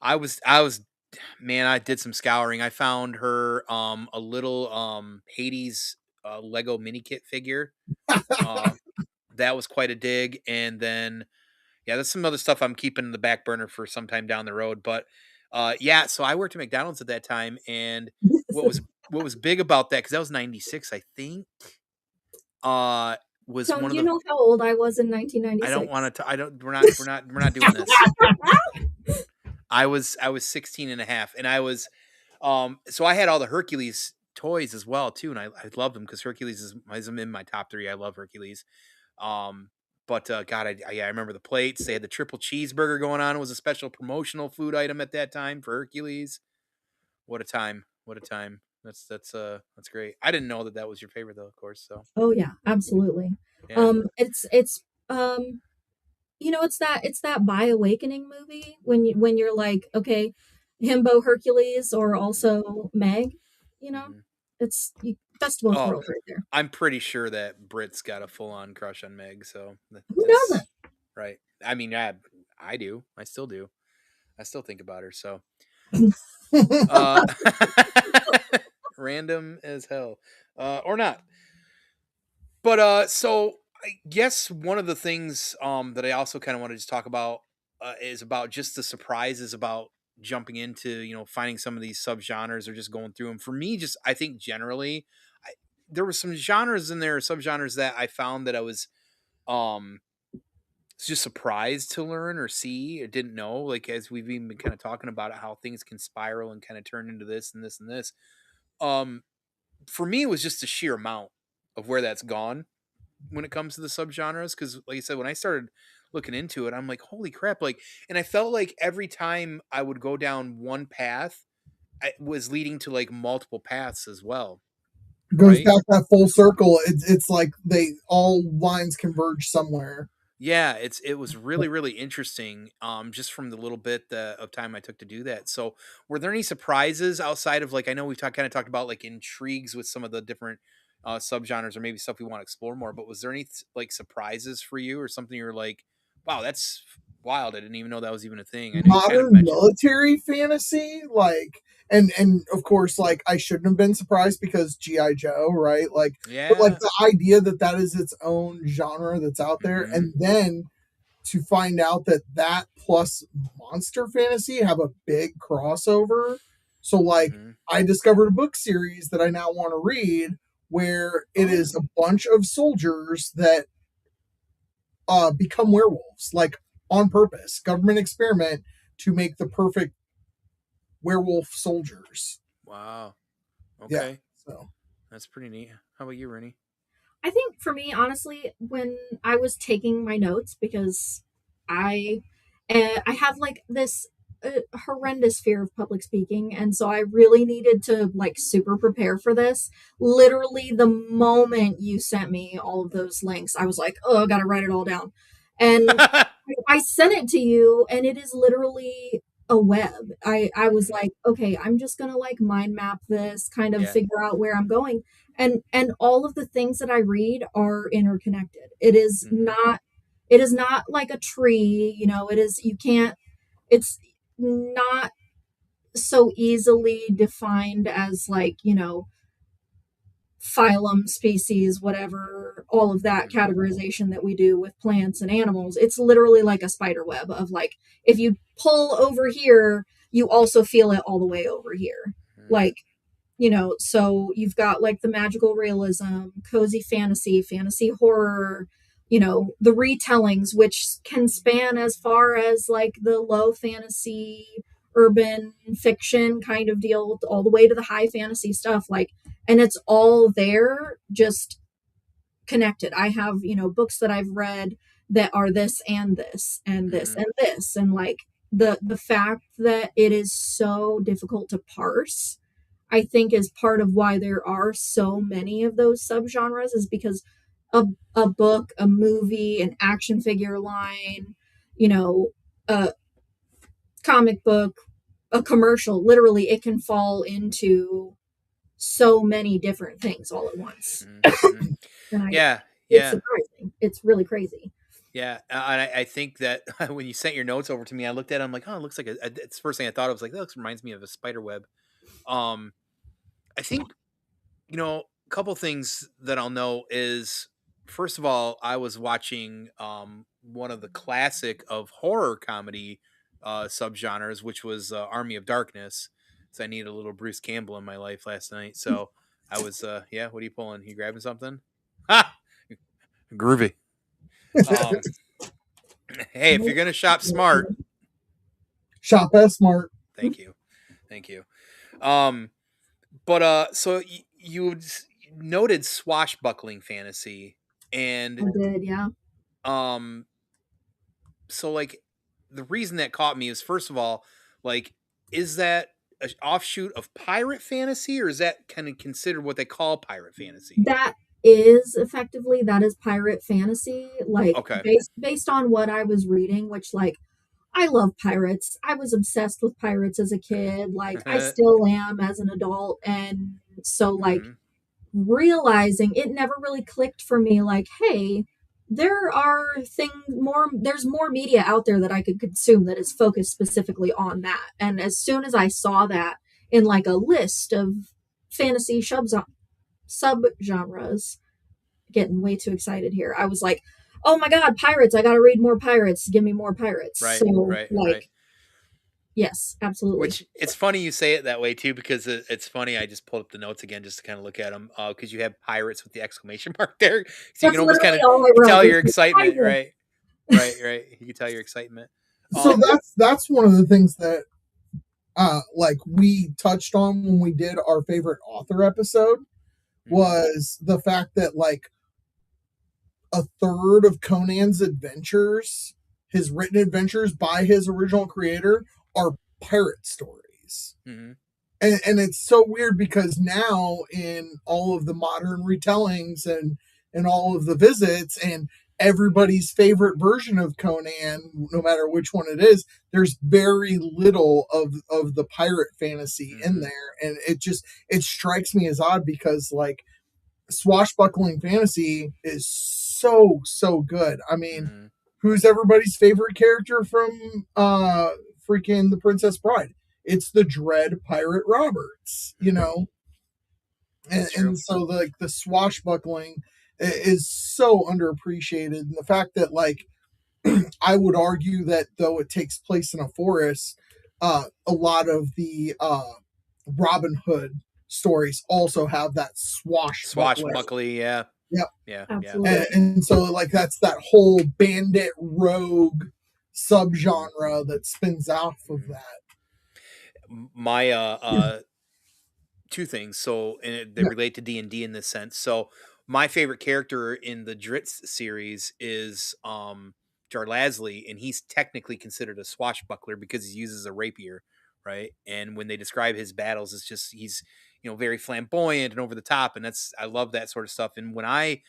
I was man, I did some scouring. I found her a little Hades Lego mini kit figure. Uh that was quite a dig. And then yeah, there's some other stuff I'm keeping in the back burner for sometime down the road. But yeah, so I worked at McDonald's at that time, and what was what was big about that, because that was 96, I think, uh was So one of you the know how old I was in I don't 1996? want to I don't we're not doing this. I was 16 and a half, and I was so I had all the Hercules toys as well too, and I love them because Hercules is in my top three. I love Hercules. Um, but God, yeah, I remember the plates. They had the triple cheeseburger going on. It was a special promotional food item at that time for Hercules. What a time! What a time! That's great. I didn't know that that was your favorite though, of course. So Oh yeah, absolutely. yeah. It's it's that by awakening movie when you're like, okay, himbo Hercules or Hmm. also Meg, you know, Hmm. best of both Oh, worlds right there. I'm pretty sure that Brit's got a full on crush on Meg. So Who that's doesn't? right. I mean, I do. I still do. I still think about her. So uh random as hell. Or not. But so I guess one of the things that I also kind of wanted to talk about is about just the surprises about jumping into, finding some of these subgenres or just going through them. For me, just I think generally I, there were some genres in there, subgenres that I found that I was um just surprised to learn or see or didn't know, like as we've even been kind of talking about it, how things can spiral and kind of turn into this and this and this. Um for me, it was just the sheer amount of where that's gone when it comes to the subgenres, because like I said, when I started looking into it, I'm like, holy crap. Like, and I felt like every time I would go down one path, I was leading to like multiple paths as well, Goes right? back that full circle. It's like they all lines converge somewhere. Yeah, it was really really interesting. Just from the little bit of time I took to do that. So, were there any surprises outside of, like, I know we've kind of talked about like intrigues with some of the different subgenres or maybe stuff we want to explore more, but was there any like surprises for you or something you were like, wow, that's wild. I didn't even know that was even a thing. I know you kind of Modern mentioned. military fantasy, like, and of course, like, I shouldn't have been surprised because GI Joe, right? Like, but like Yeah. the idea that that is its own genre that's out there, Mm-hmm. and then to find out that that plus monster fantasy have a big crossover. So like, Mm-hmm. I discovered a book series that I now want to read where it is Oh, a bunch of soldiers that become werewolves, like on purpose, government experiment to make the perfect werewolf soldiers. wow. Yeah. Okay. So That's pretty neat. How about you, Rennie? I think for me, honestly, when I was taking my notes, because I I have like this horrendous fear of public speaking, and so I really needed to like super prepare for this. Literally, the moment you sent me all of those links, I was like, oh, I got to write it all down, and I sent it to you, and it is literally a web. I was Hmm. like, okay, I'm just gonna like mind map this, kind of Yeah. figure out where I'm going, and all of the things that I read are interconnected. It is Hmm. not, it is not like a tree, you know. It is, you can't. it's not so easily defined as like, phylum, species, whatever, all of that Mm-hmm. categorization that we do with plants and animals. It's literally like a spider web of like, if you pull over here, you also feel it all the way over here. Mm-hmm. Like, so you've got like the magical realism, cozy fantasy, fantasy horror, the retellings, which can span as far as like the low fantasy, urban fiction kind of deal, all the way to the high fantasy stuff. Like, and it's all there, just connected. I have, books that I've read that are this and this and this Mm-hmm. and this. And like the fact that it is so difficult to parse, I think is part of why there are so many of those subgenres, is because a, a book, a movie, an action figure line, a comic book, a commercial, literally it can fall into so many different things all at once. Mm-hmm. And Yeah, it's yeah, surprising. It's really crazy. yeah. And I think that when you sent your notes over to me, I looked at it, I'm like, oh, it looks like it's the first thing I thought of was like, that looks reminds me of a spider web. Um, I think, a couple things that I'll know is, first of all, I was watching one of the classic of horror comedy subgenres, which was Army of Darkness. So I needed a little Bruce Campbell in my life last night. So I was, yeah. What are you pulling? You grabbing something? Ha! Groovy. Um, hey, if you're gonna shop smart, Shop S Smart. thank you, thank you. Um, but so you noted swashbuckling fantasy, I and did, yeah. um, so like the reason that caught me is, first of all, like, is that an offshoot of pirate fantasy, or is that kind of considered what they call pirate fantasy? That is effectively, that is pirate fantasy, like Okay. based on what I was reading, which like I love pirates. I was obsessed with pirates as a kid, like I still am as an adult. And so like Hmm. realizing it never really clicked for me, like, hey, there's more media out there that I could consume that is focused specifically on that. And as soon as I saw that in like a list of fantasy subgenres, getting way too excited here, I was like, oh my god, pirates, I gotta read more pirates, give me more pirates. Right, So right, right. like, yes, absolutely. Which, it's funny you say it that way too, because it's funny. I just pulled up the notes again just to kind of look at them, because you have pirates with the exclamation mark there, so you can That's almost kind literally of all I you wrote tell was your like, excitement, pirates. right? Right, right. You can tell your excitement. So Um, that's one of the things that like we touched on when we did our favorite author episode, mhm, was the fact that like a third of Conan's adventures, his written adventures by his original creator, are pirate stories. mhm, And it's so weird because now in all of the modern retellings and all of the visits and everybody's favorite version of Conan, no matter which one it is, there's very little of the pirate fantasy in mhm, there. And it strikes me as odd because like swashbuckling fantasy is so good. I mean, mhm, who's everybody's favorite character from freaking The Princess Bride? It's the dread Pirate Roberts, mhm. That's true. and so like the swashbuckling is so underappreciated, and the fact that like I would argue that though it takes place in a forest, a lot of the Robin Hood stories also have that swashbuckling. Swashbuckly, yeah, Yep. yeah, yeah. Absolutely. And so like that's that whole bandit rogue Mhm, subgenre that spins off of mhm. that. My two things. So, and they Yeah. relate to D&D in this sense. So, my favorite character in the Dritz series is Jarlasley, and he's technically considered a swashbuckler because he uses a rapier, right? And when they describe his battles, it's just he's very flamboyant and over the top, and that's I love that sort of stuff. And when I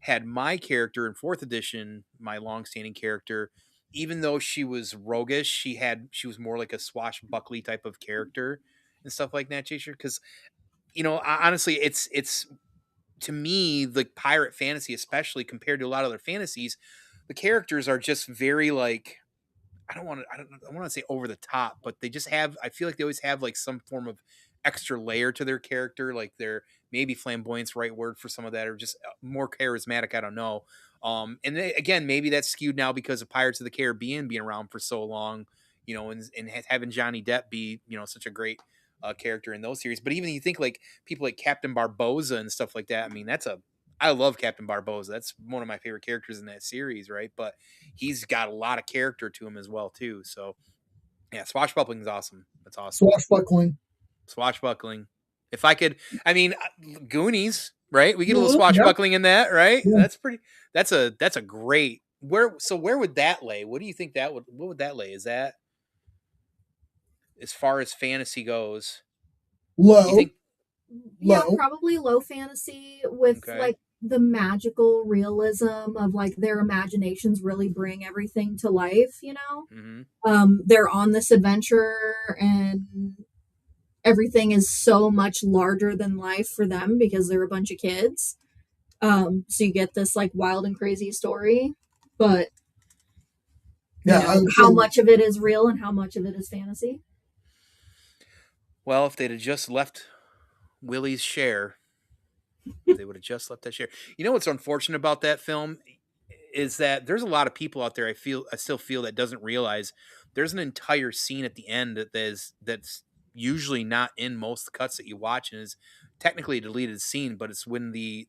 had my character in fourth edition, my long-standing character, even though she was roguish, she was more like a swashbuckly type of character and stuff like that, Chaser. Because honestly, it's to me, the pirate fantasy, especially compared to a lot of other fantasies, the characters are just very like I want to say over the top, but they just have, I feel like they always have like some form of extra layer to their character. Like they're maybe flamboyant's right word for some of that, or just more charismatic. I don't know. And they, again, maybe that's skewed now because of Pirates of the Caribbean being around for so long, and having Johnny Depp be, such a great character in those series. But even you think like people like Captain Barboza and stuff like that. I mean, I love Captain Barboza. That's one of my favorite characters in that series, right? But he's got a lot of character to him as well, too. So yeah, swashbuckling is awesome. That's awesome. Swashbuckling. Swashbuckling. If I could, I mean, Goonies, right? We get a little Yeah, swashbuckling in that, right? yeah. That's pretty. That's a great. Where would that lay? What do you think that would? What would that lay? Is that as far as fantasy goes? You Low, think? Yeah, low. probably low fantasy with Okay. like the magical realism of like their imaginations really bring everything to life, you know? Mm-hmm. They're on this adventure and everything is so much larger than life for them because they're a bunch of kids. So you get this like wild and crazy story, but Yeah, I would how say much of it is real and how much of it is fantasy? Well, if they'd have just left Willie's share, they would have just left that share. You know what's unfortunate about that film is that there's a lot of people out there I still feel that doesn't realize there's an entire scene at the end that's usually not in most cuts that you watch and is technically a deleted scene, but it's when the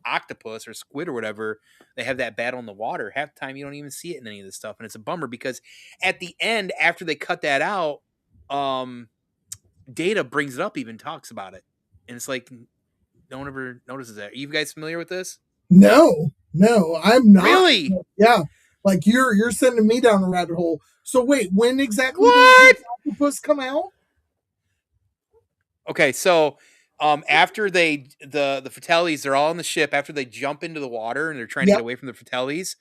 octopus or squid or whatever, they have that battle in the water. Half the time you don't even see it in any of this stuff, and it's a bummer because at the end after they cut that out, um Data brings it up, even talks about it, and it's like no one ever notices that. Are you guys familiar with this? no, no, I'm not. Really? Yeah, like you're sending me down a rabbit hole. So wait, when exactly does What? octopus come out? Okay, so after the Fratellis, they're all on the ship after they jump into the water and they're trying to get Yep. away from the Fratellis.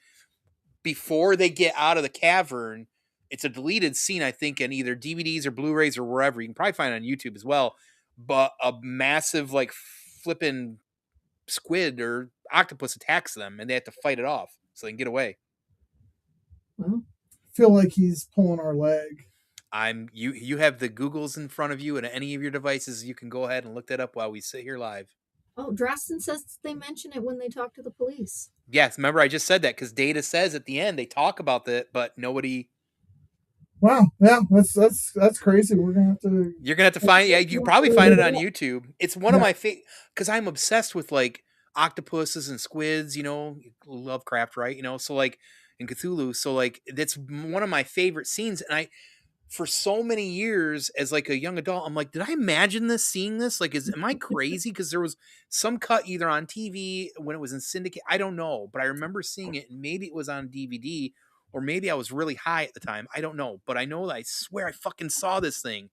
Before they get out of the cavern, it's a deleted scene, I think, in either DVDs or Blu-rays or wherever. You can probably find it on YouTube as well. But a massive like flipping squid or octopus attacks them, and they have to fight it off so they can get away. Well, Feel like he's pulling our leg. You have the Googles in front of you and any of your devices. You can go ahead and look that up while we sit here live. oh, Draston says they mention it when they talk to the police. Yes, remember I just said that because Data says at the end they talk about that, but nobody. Wow, yeah, that's crazy. We're gonna have to. You're gonna have to find. Yeah, you can probably find it on YouTube. It's one of my favorite because I'm obsessed with like octopuses and squids. Lovecraft, right? So like in Cthulhu. So like that's one of my favorite scenes, and I for so many years as like a young adult, I'm like, did I imagine this, seeing this? Like, am I crazy? Because there was some cut either on TV when it was in syndicate. I don't know, but I remember seeing it, and maybe it was on DVD, or maybe I was really high at the time. I don't know, but I know that I swear I fucking saw this thing.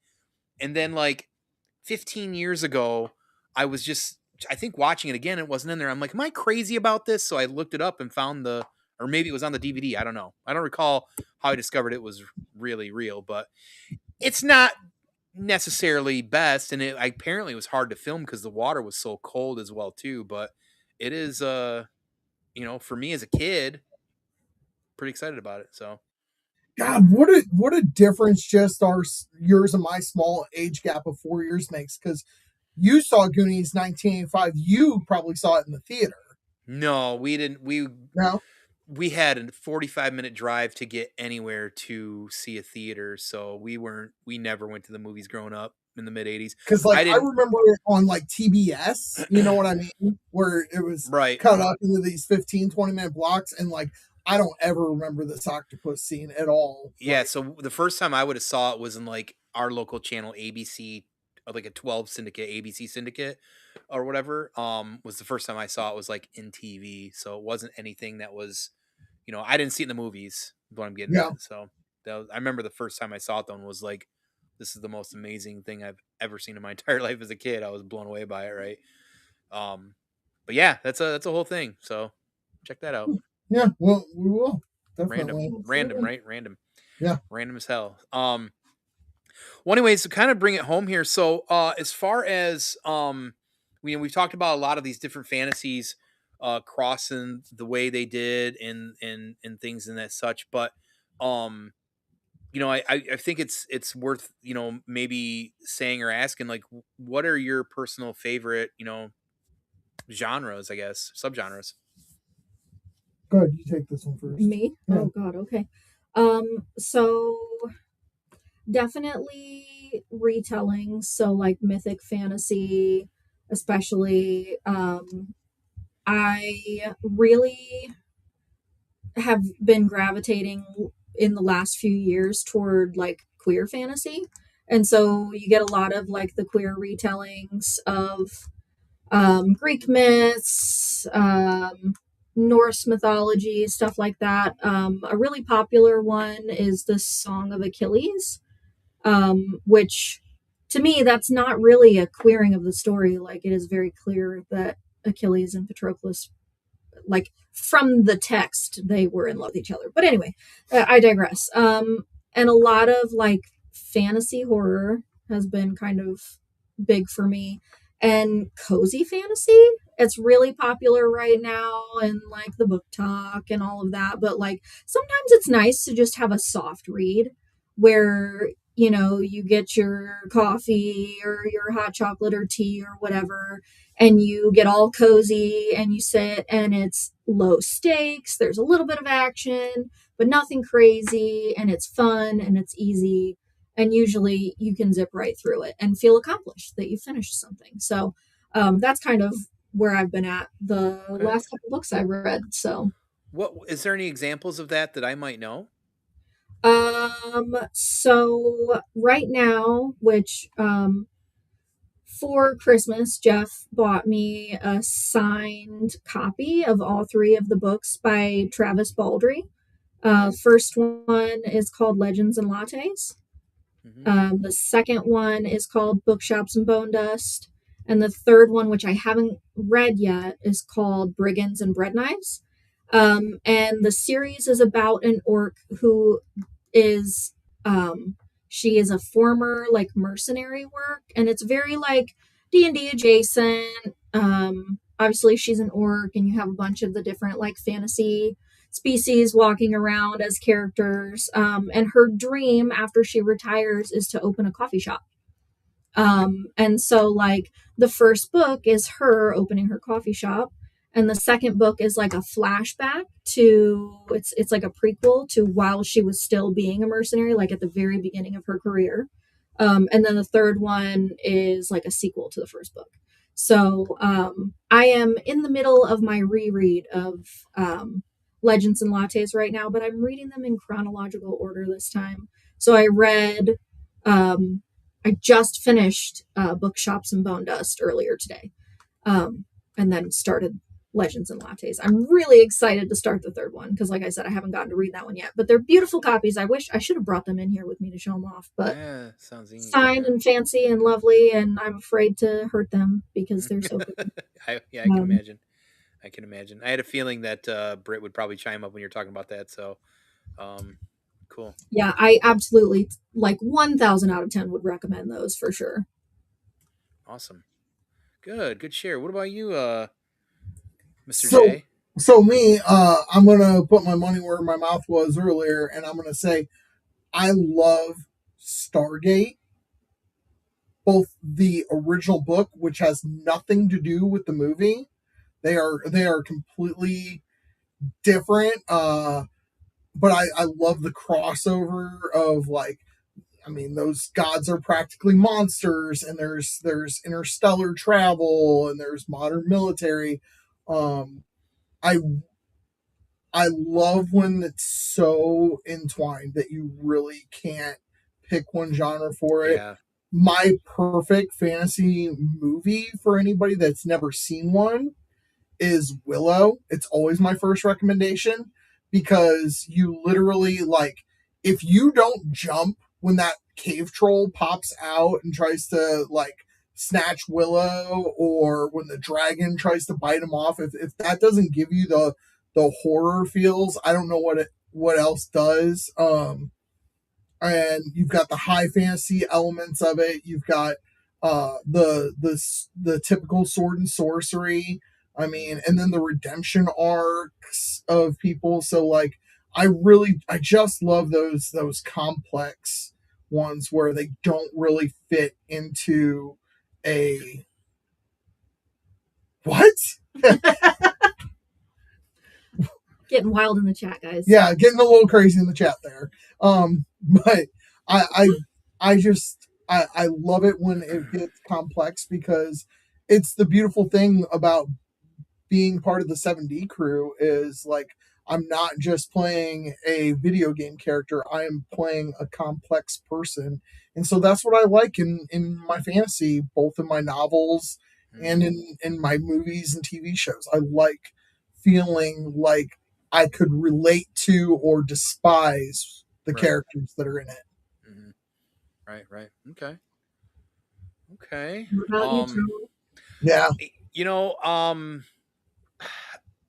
And then like 15 years ago, I think watching it again, it wasn't in there. I'm like, am I crazy about this? So I looked it up and found or maybe it was on the DVD. I don't know. I don't recall how I discovered it was really real, but it's not necessarily best. And apparently it was hard to film because the water was so cold as well too. But it is, for me as a kid, pretty excited about it. So God, what a difference just our yours and my small age gap of 4 years makes. Because you saw Goonies 1985, you probably saw it in the theater. no, we didn't. No, We had a 45-minute drive to get anywhere to see a theater, so we never went to the movies growing up in the mid 80s. because like I I didn't. remember it on like TBS. You know what I mean? Where it was Right. cut up into these 15-20 minute blocks, and like I don't ever remember this octopus scene at all. Yeah, Like, so the first time I would have saw it was in like our local channel ABC, like a 12 syndicate, ABC syndicate or whatever. Was the first time I saw it was like in TV, so it wasn't anything that was, I didn't see it in the movies. Is what I'm getting yeah, at. So I remember the first time I saw it though and was like, this is the most amazing thing I've ever seen in my entire life as a kid. I was blown away by it, right? But yeah, that's a whole thing. So check that out. yeah. Well, we will Random, definitely. random, right? Random, Yeah. random as hell. Well, anyways, to kind of bring it home here. So, as far as we've talked about a lot of these different fantasies, crossing the way they did and things and that such. But um I think it's worth, maybe saying or asking, like, what are your personal favorite, genres, I guess, subgenres? Go ahead, you take this one first. Me? Yeah. Oh God, okay. So definitely retelling, so like mythic fantasy, especially. I really have been gravitating in the last few years toward like queer fantasy. And so you get a lot of like the queer retellings of Greek myths, Norse mythology, stuff like that. A really popular one is the Song of Achilles, which to me, that's not really a queering of the story. Like, it is very clear that Achilles and Patroclus, like, from the text, they were in love with each other. But anyway, I digress. And a lot of like fantasy horror has been kind of big for me, and cozy fantasy. It's really popular right now, and like the book talk and all of that. But like sometimes it's nice to just have a soft read where you get your coffee or your hot chocolate or tea or whatever, and you get all cozy and you sit, and it's low stakes. There's a little bit of action, but nothing crazy, and it's fun and it's easy. And usually you can zip right through it and feel accomplished that you finished something. So that's kind of where I've been at the Okay. last couple books I've read. So What is there any examples of that I might know? so right now, which for Christmas, Jeff bought me a signed copy of all three of the books by Travis Baldree. Nice. First one is called Legends and Lattes. Hmm. The second one is called Bookshops and Bone Dust. And the third one, which I haven't read yet, is called Brigands and Bread Knives. And the series is about an orc who is she is a former like mercenary work, and it's very like D&D adjacent. Obviously she's an orc, and you have a bunch of the different like fantasy species walking around as characters, and her dream after she retires is to open a coffee shop. And so like the first book is her opening her coffee shop, and the second book is like a flashback to it's like a prequel to while she was still being a mercenary, like at the very beginning of her career. And then the third one is like a sequel to the first book. So I am in the middle of my reread of Legends and Lattes right now, but I'm reading them in chronological order this time. So um, I just finished Bookshops and Bone Dust earlier today, and then started Legends and Lattes. I'm really excited to start the third one because, like I said, I haven't gotten to read that one yet. But they're beautiful copies. I wish I should have brought them in here with me to show them off, but Yeah, sounds neat. signed Yeah. and fancy and lovely, and I'm afraid to hurt them because they're so good. I can Um, imagine. I can imagine. I had a feeling that Britt would probably chime up when you're talking about that. So, um, cool. yeah, I absolutely like 1,000 out of 10 would recommend those for sure. Awesome. Good share. What about you, Mr. So J? me, I'm gonna put my money where my mouth was earlier, and I'm gonna say I love Stargate, both the original book, which has nothing to do with the movie. They are completely different. But I love the crossover of like, I mean, those gods are practically monsters, and there's interstellar travel, and there's modern military. Um, I I love when it's so entwined that you really can't pick one genre for it. Yeah. My perfect fantasy movie for anybody that's never seen one is Willow. It's always my first recommendation because you literally like, if you don't jump when that cave troll pops out and tries to like snatch Willow, or when the dragon tries to bite him off, if that doesn't give you the horror feels, I don't know what else does. And you've got the high fantasy elements of it. You've got the typical sword and sorcery. I mean, and then the redemption arcs of people. So like, I just love those complex ones where they don't really fit into a what? Getting wild in the chat, guys. Yeah, getting a little crazy in the chat there. But I I I just I love it when it gets complex because it's the beautiful thing about being part of the 7D crew is like I'm not just playing a video game character, I am playing a complex person. And so that's what I like in my fantasy, both in my novels and Mhm. in my movies and TV shows. I like feeling like I could relate to or despise the Right. characters that are in it. Mhm. Right, right. Okay. Okay. What about you, Um, Joe? Yeah. you know,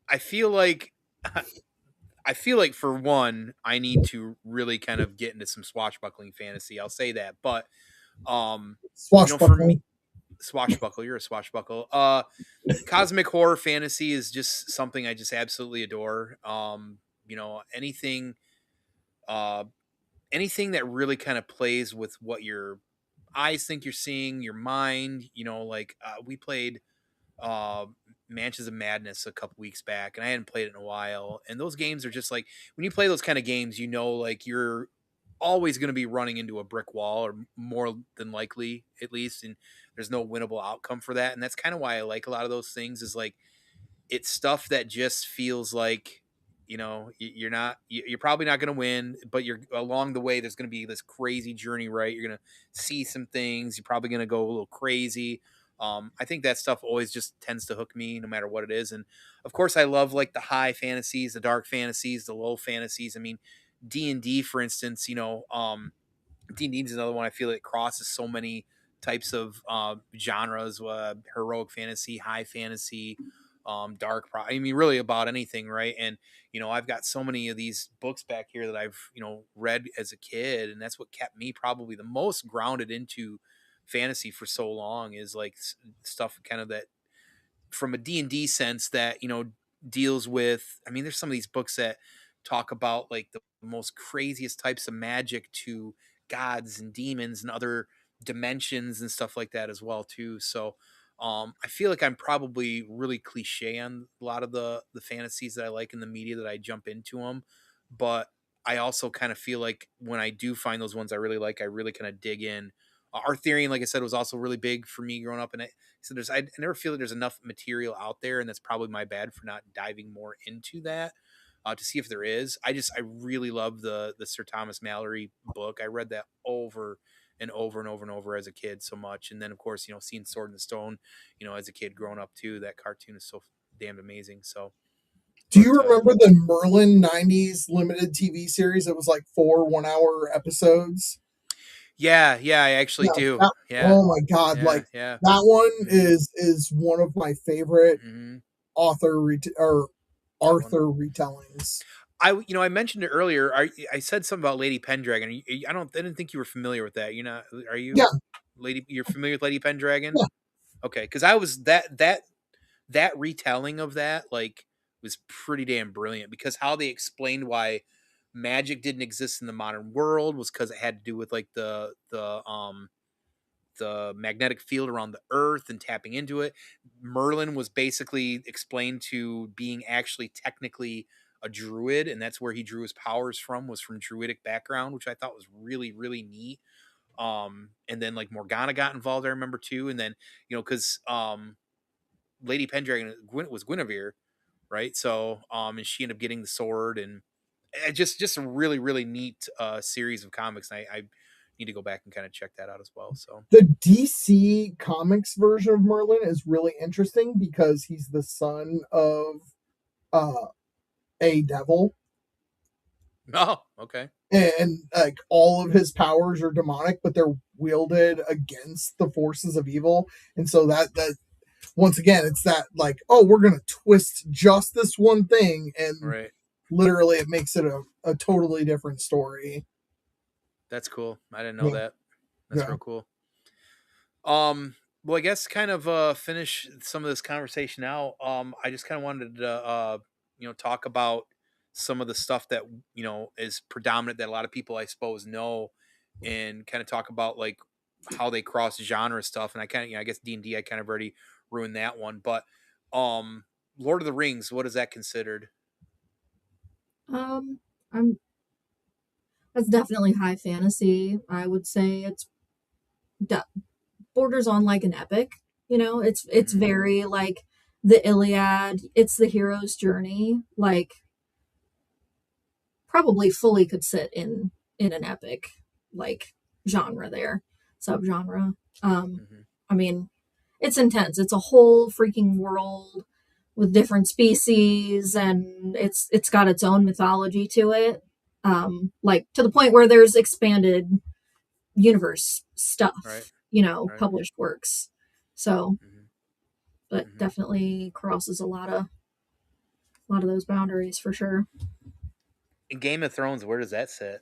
I feel like I feel like for one, I need to really kind of get into some swashbuckling fantasy. I'll say that. But for me, Swashbuckling. swashbuckle, you're a swashbuckle. Cosmic horror fantasy is just something I just absolutely adore. Anything uh anything that really kind of plays with what your eyes think you're seeing, your mind, like we played uh Mansions of Madness a couple weeks back, and I hadn't played it in a while. And those games are just like when you play those kind of games, like you're always going to be running into a brick wall, or more than likely, at least, and there's no winnable outcome for that. And that's kind of why I like a lot of those things. Is like it's stuff that just feels like you're probably not going to win, but you're along the way there's going to be this crazy journey, right? You're going to see some things, you're probably going to go a little crazy. I think that stuff always just tends to hook me no matter what it is. And of course I love like the high fantasies, the dark fantasies, the low fantasies. I mean, D&D for instance, D&D is another one I feel it crosses so many types of genres, heroic fantasy, high fantasy, I mean, really about anything, right? And I've got so many of these books back here that I've read as a kid, and that's what kept me probably the most grounded into fantasy for so long. Is like stuff kind of that from a D&D sense that deals with. I mean, there's some of these books that talk about like the most craziest types of magic to gods and demons and other dimensions and stuff like that as well too. So I feel like I'm probably really cliche on a lot of the fantasies that I like in the media that I jump into them, but I also kind of feel like when I do find those ones I really like, I really kind of dig in. Arthurian, like I said, was also really big for me growing up, and so I never feel like there's enough material out there, and that's probably my bad for not diving more into that to see if there is. I really love the Sir Thomas Mallory book. I read that over and over and over and over as a kid so much, and then of course seeing Sword in the Stone, as a kid growing up too. That cartoon is so damned amazing. So, Do you but remember the Merlin 90s limited TV series? It was like 4 1-hour episodes. yeah, yeah, I actually Yeah, do. Yeah, oh my god, yeah, like yeah. that one Hmm. is one of my favorite Hmm. or That one. Arthur retellings. I mentioned it earlier. I said something about Lady Pendragon. I didn't think you were familiar with that. Are you Yeah, Lady? You're familiar with Lady Pendragon? yeah. Okay, because I was that retelling of that like was pretty damn brilliant because how they explained why magic didn't exist in the modern world was because it had to do with like the magnetic field around the earth and tapping into it. Merlin was basically explained to being actually technically a druid, and that's where he drew his powers from, was from druidic background, which I thought was really, really neat. And then like Morgana got involved, I remember too. And then, because Lady Pendragon was Guinevere, right? So and she ended up getting the sword, and just a really, really neat series of comics. And I need to go back and kind of check that out as well. So The DC Comics version of Merlin is really interesting because he's the son of uh, a devil, oh, okay. and like all of his powers are demonic, but they're wielded against the forces of evil. And so that once again, it's that like, oh, we're gonna twist just this one thing, and Right. literally it makes it a totally different story. That's cool. I didn't know Yeah, that. That's yeah. real cool. Well, I guess kind of finish some of this conversation out. I just kind of wanted to talk about some of the stuff that is predominant that a lot of people I suppose know, and kind of talk about like how they cross genre stuff. And I kind of I guess D&D I kind of already ruined that one, but Lord of the Rings, what is that considered? Um, I'm That's definitely high fantasy. I would say it's de- borders on like an epic. It's Mm-hmm. very like the Iliad. It's the hero's journey. Like probably fully could sit in an epic like genre there, subgenre. Um, Mm-hmm. I mean, it's intense. It's a whole freaking world with different species, and it's got its own mythology to it. Like to the point where there's expanded universe Right. stuff, Right. published works. So, Mm-hmm. but Mm-hmm. definitely crosses a lot of those boundaries for sure. In Game of Thrones, where does that sit?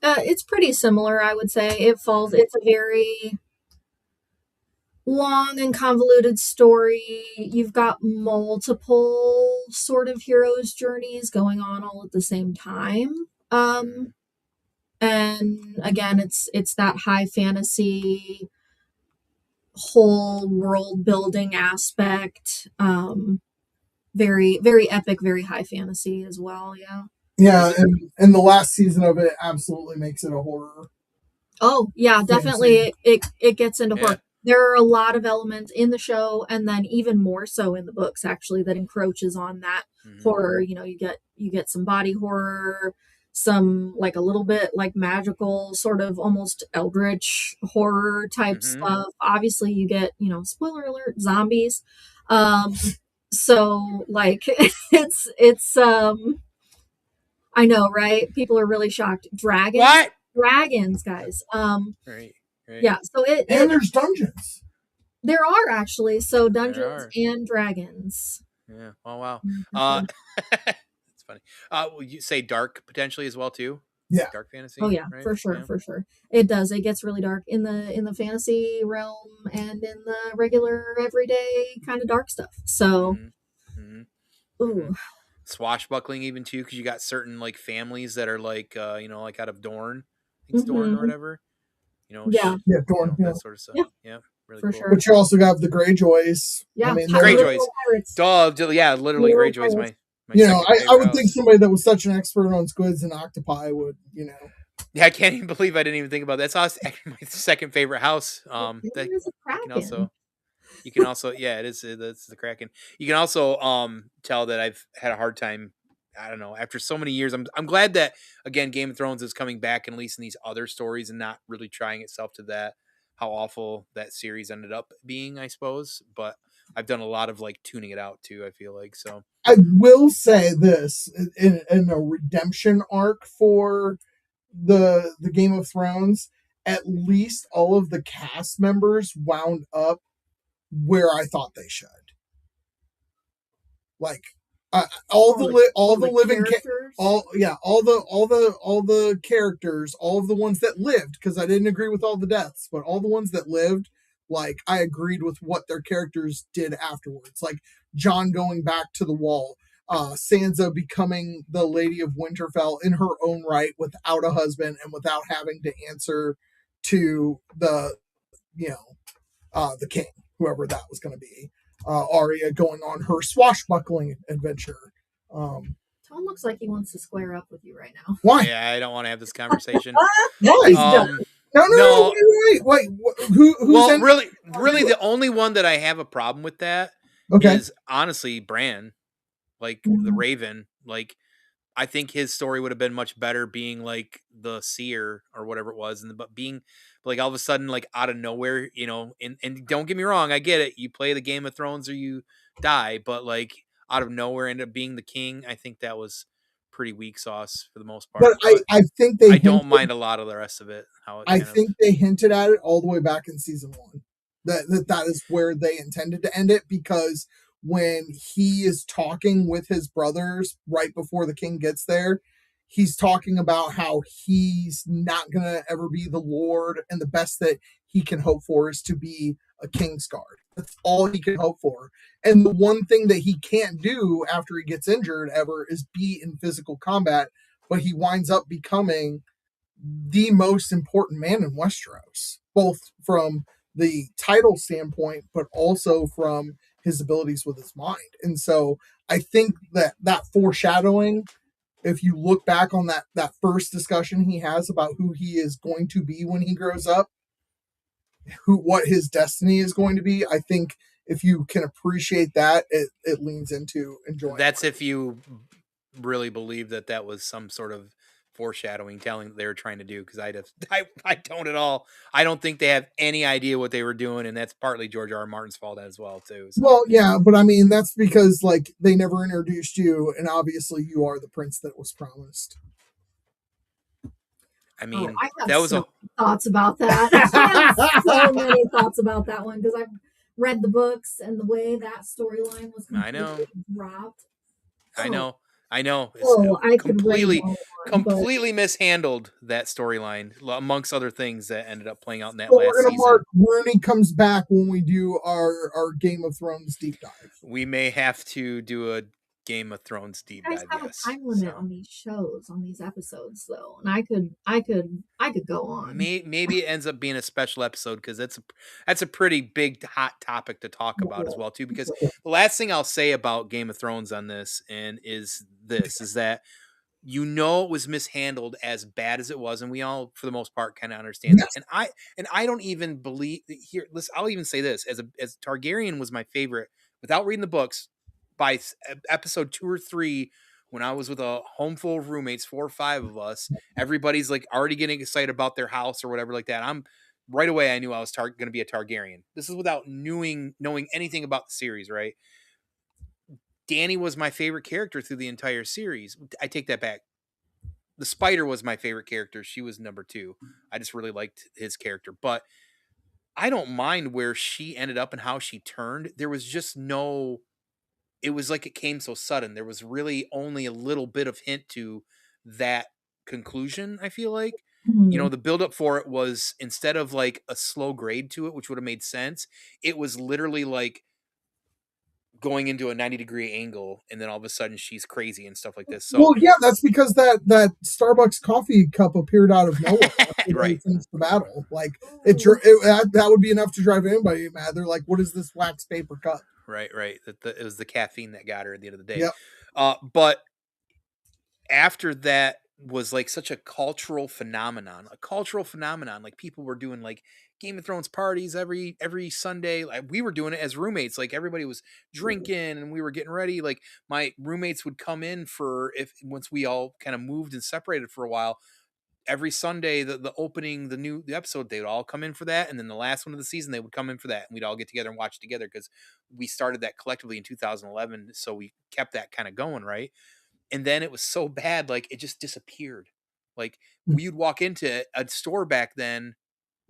It's pretty similar, I would say. Mm-hmm. It's a very long and convoluted story. You've got multiple sort of heroes' journeys going on all at the same time. Mm-hmm. And again, it's that high fantasy whole world building aspect. Very very epic, very high fantasy as well. Yeah. Yeah, Is it? and the last season of it absolutely makes it a horror Oh, yeah, fantasy. definitely it gets into Yeah. horror. There are a lot of elements in the show and then even more so in the books actually that encroaches on that Mm-hmm. horror. You get some body horror, some like a little bit like magical sort of almost eldritch horror type Mm-hmm. stuff. Obviously you get, spoiler alert, zombies. Um so like it's I know, right? People are really shocked. What? Dragons, guys. Right. Right. Yeah, so And there's dungeons. there are actually so There Dungeons are. and Dragons. Yeah. Oh wow. Uh, Definitely. it's funny. Will you say dark potentially as well too? Yeah. Dark Oh fantasy, yeah, right? for sure, Yeah. for sure. It does. It gets really dark in the fantasy realm and in the regular everyday kind of dark stuff. So, Mm-hmm. Mm-hmm. Mm-hmm. ooh, Swashbuckling even too, because you got certain like families that are like like out of Dorne, I think it's Dorne or hmm, whatever. yeah, Yeah, Dorn, yeah. That sort of stuff. yeah, Yeah. Really for cool. sure. But you also got the Greyjoys. I Yeah, mean, they're Greyjoys. literal pirates. Duh, yeah, literally Literal Greyjoys pirates. my second I favorite would think house. somebody that was such an expert on squids and octopi would, Yeah, I can't even believe I didn't even think about that. That's actually my second favorite house. That There is a you can kraken. also yeah, that's the Kraken. You can also tell that I've had a hard time. I don't know. After so many years, I'm glad that again Game of Thrones is coming back and releasing these other stories and not really trying itself to that how awful that series ended up being, I suppose. But I've done a lot of like tuning it out too. I feel like so. I will say this in a redemption arc for the Game of Thrones, at least all of the cast members wound up where I thought they should. Like all the The living characters. all the characters, all of the ones that lived, because I didn't agree with all the deaths, but all the ones that lived, like I agreed with what their characters did afterwards. Like John going back to the wall, Sansa becoming the Lady of Winterfell in her own right without a husband and without having to answer to the king, whoever that was going to be. Arya going on her swashbuckling adventure. Tom looks like he wants to square up with you right now. Why? Yeah, I don't want to have this conversation. Why? He's done. No, wait. Who's well, in? really, the only one that I have a problem with that Okay. is honestly Bran, like the Raven. Like, I think his story would have been much better being like the seer or whatever it was, but being like all of a sudden like out of nowhere, and don't get me wrong, I get it. You play the Game of Thrones or you die, but like out of nowhere end up being the king. I think that was pretty weak sauce for the most But part. But I think they I don't hinted. mind a lot of the rest of it. How it I kind of think they hinted at it all the way back in season 1. That is where they intended to end it, because when he is talking with his brothers right before the king gets there, he's talking about how he's not gonna ever be the lord, and the best that he can hope for is to be a King's Guard. That's all he can hope for. And the one thing that he can't do after he gets injured ever is be in physical combat, but he winds up becoming the most important man in Westeros, both from the title standpoint, but also from his abilities with his mind. And so I think that foreshadowing, if you look back on that first discussion he has about who he is going to be when he grows up, what his destiny is going to be, I think if you can appreciate that, it leans into enjoying That's it. if you really believe that that was some sort of foreshadowing, telling that they were trying to do. Because I don't at all. I don't think they have any idea what they were doing, and that's partly George R. R. Martin's fault as well too. So Well, yeah, but I mean that's because like they never introduced you, and obviously you are the prince that was promised. I Oh, mean I have that was so a many thoughts about that. I have so many thoughts about that one because I've read the books and the way that storyline was I know. completely dropped. I Oh, know. I know. It's oh, I could rave completely, on, but completely mishandled that storyline, amongst other things that ended up playing out in that So last we're gonna season. mark Rooney comes back when we do our Game of Thrones deep dive. We may have to do a Game of Thrones deep you guys dive. have a Yes. time limit So on these shows, on these episodes, though, and I could go on. maybe it ends up being a special episode because that's a pretty big hot topic to talk about as well too. Because the last thing I'll say about Game of Thrones on this and is that it was mishandled as bad as it was, and we all for the most part kind of understand that. Yes. And I don't even believe here. Listen, I'll even say this as Targaryen was my favorite without reading the books by episode 2 or 3. When I was with a home full of roommates, 4 or 5 of us, everybody's like already getting excited about their house or whatever like that. I'm right away. I knew I was going to be a Targaryen. This is without knowing anything about the series, right? Danny was my favorite character through the entire series. I take that back. The spider was my favorite character. She was number 2. I just really liked his character, but I don't mind where she ended up and how she turned. There was just no. It was like it came so sudden. There was really only a little bit of hint to that conclusion. I feel like, Mhm. the buildup for it was instead of like a slow grade to it, which would have made sense. It was literally like going into a 90-degree angle, and then all of a sudden she's crazy and stuff like this. So, Well, yeah, that's because that Starbucks coffee cup appeared out of nowhere after they right. finished the battle. Like Ooh. that would be enough to drive anybody mad. They're like, "What is this wax paper cup?" Right. It was the caffeine that got her at the end of the day. Yep. But after that was like such a cultural phenomenon. Like people were doing like Game of Thrones parties every Sunday. Like we were doing it as roommates. Like everybody was drinking and we were getting ready. Like my roommates would come in for if once we all kind of moved and separated for a while. Every Sunday, the opening, the episode, they would all come in for that, and then the last one of the season, they would come in for that, and we'd all get together and watch together because we started that collectively in 2011, so we kept that kind of going, right? And then it was so bad, like it just disappeared. Like we'd walk into a store back then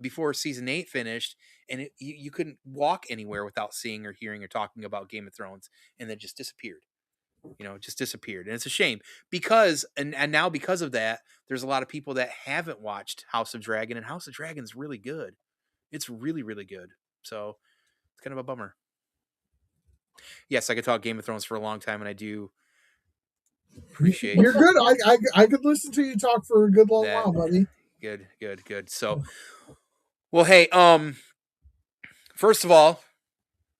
before season 8 finished, and you couldn't walk anywhere without seeing or hearing or talking about Game of Thrones, and then just disappeared. Just disappeared. And it's a shame because and now because of that, there's a lot of people that haven't watched House of Dragon, and House of Dragon's really good. It's really, really good. So it's kind of a bummer. Yes, I could talk Game of Thrones for a long time, and I do appreciate You're good. I could listen to you talk for a good long that. while, buddy. Good. So, well, hey, first of all,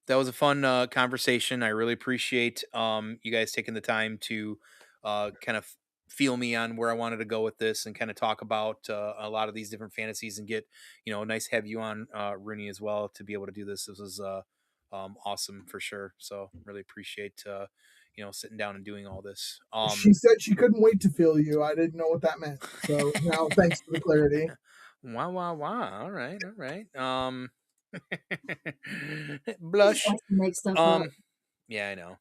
that was a fun conversation. I really appreciate you guys taking the time to kind of feel me on where I wanted to go with this and kind of talk about a lot of these different fantasies and get, nice to have you on, Rooney, as well, to be able to do this. This was awesome for sure. So really appreciate, sitting down and doing all this. She said she couldn't wait to feel you. I didn't know what that meant. So now, thanks for the clarity. Wow. All right. He just Blush. likes to make stuff up. Um, yeah, I know.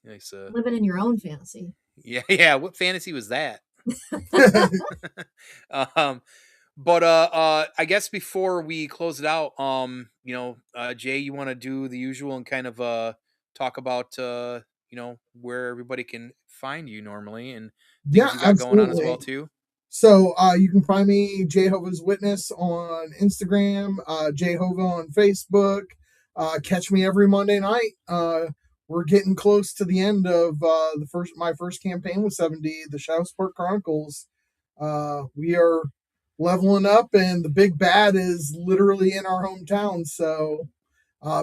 Nice, Living in your own fantasy. yeah. What fantasy was that? um, but I guess before we close it out, Jay, you want to do the usual and kind of talk about where everybody can find you normally and Yeah, things you got going on as well absolutely. too. So you can find me Jayhova's Witness on Instagram, Jayhova on Facebook. Catch me every Monday night. We're getting close to the end of my first campaign with 7D, the Shadowsport Chronicles. We are leveling up, and the big bad is literally in our hometown. So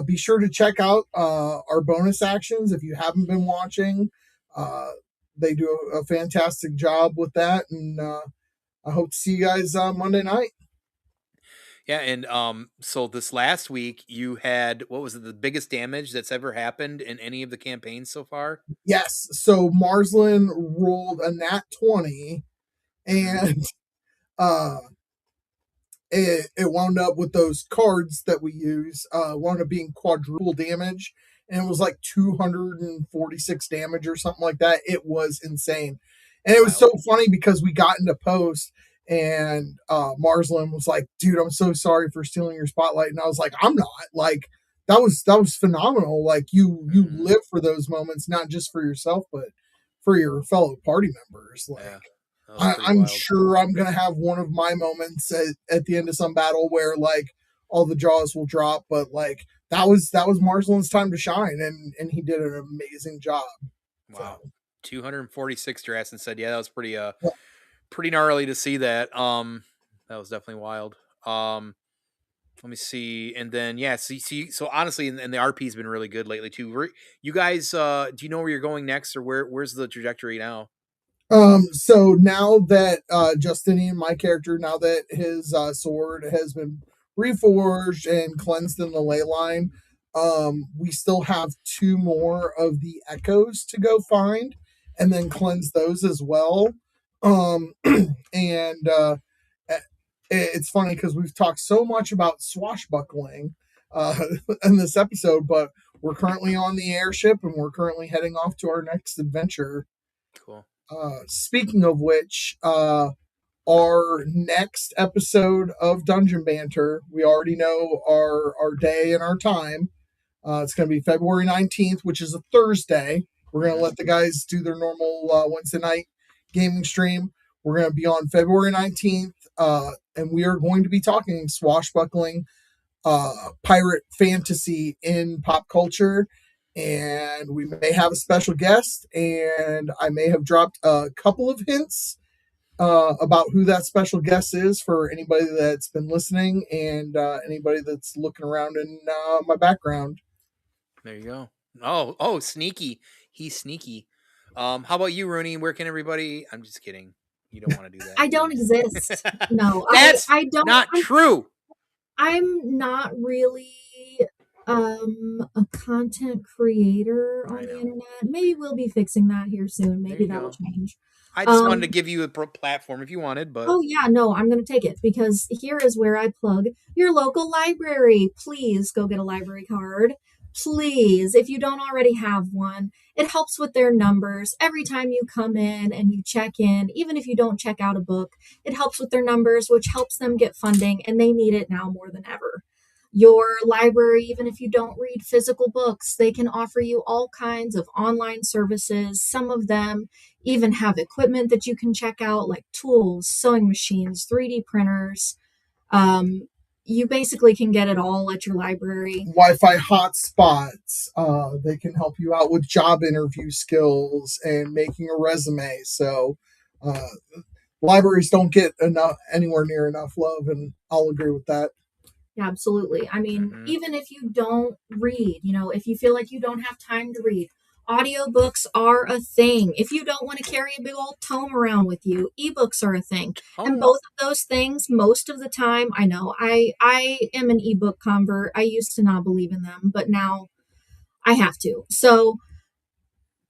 be sure to check out our bonus actions if you haven't been watching. Uh, they do a fantastic job with that, and I hope to see you guys Monday night. Yeah, and so this last week you had, what was it, the biggest damage that's ever happened in any of the campaigns so far? Yes, so Marslin rolled a nat 20, Hmm. and uh, it wound up with those cards that we use, wound up being quadruple damage, and it was like 246 damage or something like that. It was insane. And it was Wild. so funny because we got into post, and Marslin was like, dude, I'm so sorry for stealing your spotlight. And I was like, I'm not. Like, that was phenomenal. Like, you Hmm. live for those moments, not just for yourself, but for your fellow party members. Yeah, Like, that was pretty I'm wild. sure I'm gonna have one of my moments at the end of some battle where like all the jaws will drop, but like that was Marslin's time to shine, and he did an amazing job. Wow. So 246 Drassen said, yeah, that was pretty yeah. pretty gnarly to see that. That was definitely wild. Let me see. And then yeah, so honestly, and the RP's been really good lately too. You guys do you know where you're going next, or where's the trajectory now? So now that Justinian, my character, now that his sword has been reforged and cleansed in the ley line, we still have two more of the echoes to go find and then cleanse those as well. Um, and it's funny because we've talked so much about swashbuckling uh, in this episode, but we're currently on the airship and we're currently heading off to our next adventure. Cool. Speaking of which, our next episode of Dungeon Banter, we already know our day and our time. It's going to be February 19th, which is a Thursday. We're going to Hmm. let the guys do their normal Wednesday night gaming stream. We're going to be on February 19th, and we are going to be talking swashbuckling pirate fantasy in pop culture. And we may have a special guest, and I may have dropped a couple of hints about who that special guest is for anybody that's been listening and anybody that's looking around in my background. There you go. Oh, sneaky. He's sneaky. How about you, Rooney? Where can everybody? I'm just kidding. You don't want to do that, I do don't exist. you? No, That's I don't. not true. I'm not really a content creator I on the know. internet. Maybe we'll be fixing that here soon. There Maybe you that'll go. change. I just wanted to Um give you a platform if you wanted, but oh yeah, no, I'm going to take it because here is where I plug your local library. Please go get a library card. Please, if you don't already have one, it helps with their numbers. Every time you come in and you check in, even if you don't check out a book, it helps with their numbers, which helps them get funding, and they need it now more than ever. Your library, even if you don't read physical books, they can offer you all kinds of online services. Some of them even have equipment that you can check out, like tools, sewing machines, 3D printers. Um, you basically can get it all at your library. Wi-Fi hotspots. They can help you out with job interview skills and making a resume. So uh, libraries don't get enough anywhere near enough love, and I'll agree with that. Yeah, absolutely. I mean, hmm even if you don't read, if you feel like you don't have time to read, audiobooks are a thing. If you don't want to carry a big old tome around with you, ebooks are a thing. oh And no, both of those things, most of the time, I know I am an ebook convert. I used to not believe in them, but now I have to. So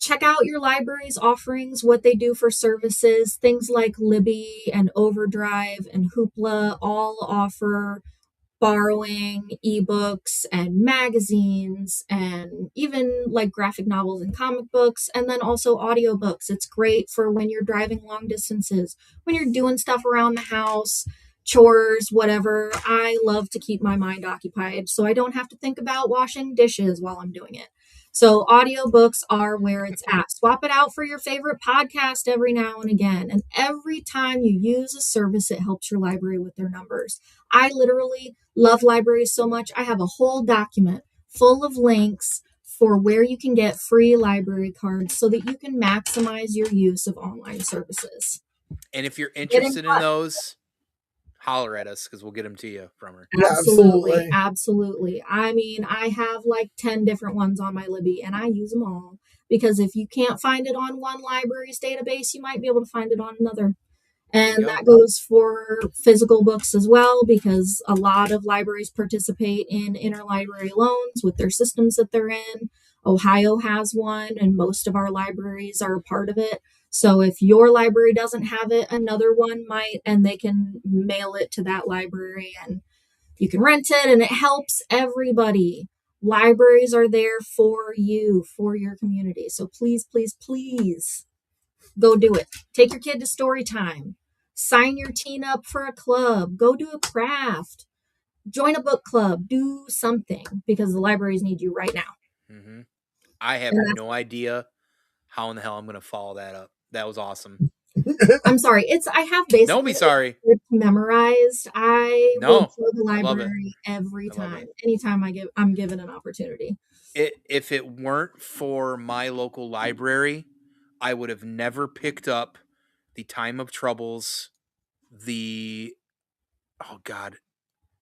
check out your library's offerings, what they do for services. Things like Libby and Overdrive and Hoopla all offer borrowing ebooks and magazines and even like graphic novels and comic books, and then also audiobooks. It's great for when you're driving long distances, when you're doing stuff around the house, chores, whatever. I love to keep my mind occupied so I don't have to think about washing dishes while I'm doing it. So audiobooks are where it's at. Swap it out for your favorite podcast every now and again. And every time you use a service, it helps your library with their numbers. I literally love libraries so much. I have a whole document full of links for where you can get free library cards so that you can maximize your use of online services. And if you're Get in interested in touch. those, holler at us because we'll get them to you from her. Absolutely. Absolutely. Absolutely. I mean, I have like 10 different ones on my Libby and I use them all because if you can't find it on one library's database, you might be able to find it on another. There you And go. that goes for physical books as well, because a lot of libraries participate in interlibrary loans with their systems that they're in. Ohio has one, and most of our libraries are a part of it. So if your library doesn't have it, another one might, and they can mail it to that library and you can rent it, and it helps everybody. Libraries are there for you, for your community. So please, please, please go do it. Take your kid to story time. Sign your teen up for a club. Go do a craft. Join a book club. Do something because the libraries need you right now. Mm-hmm. I have And no idea how in the hell I'm going to follow that up. That was awesome. I'm sorry. I have Don't basically be sorry. memorized. I will No, plug the I love it. library every I love time. it. Anytime I'm given an opportunity. If it weren't for my local library, I would have never picked up the Time of Troubles, the oh god,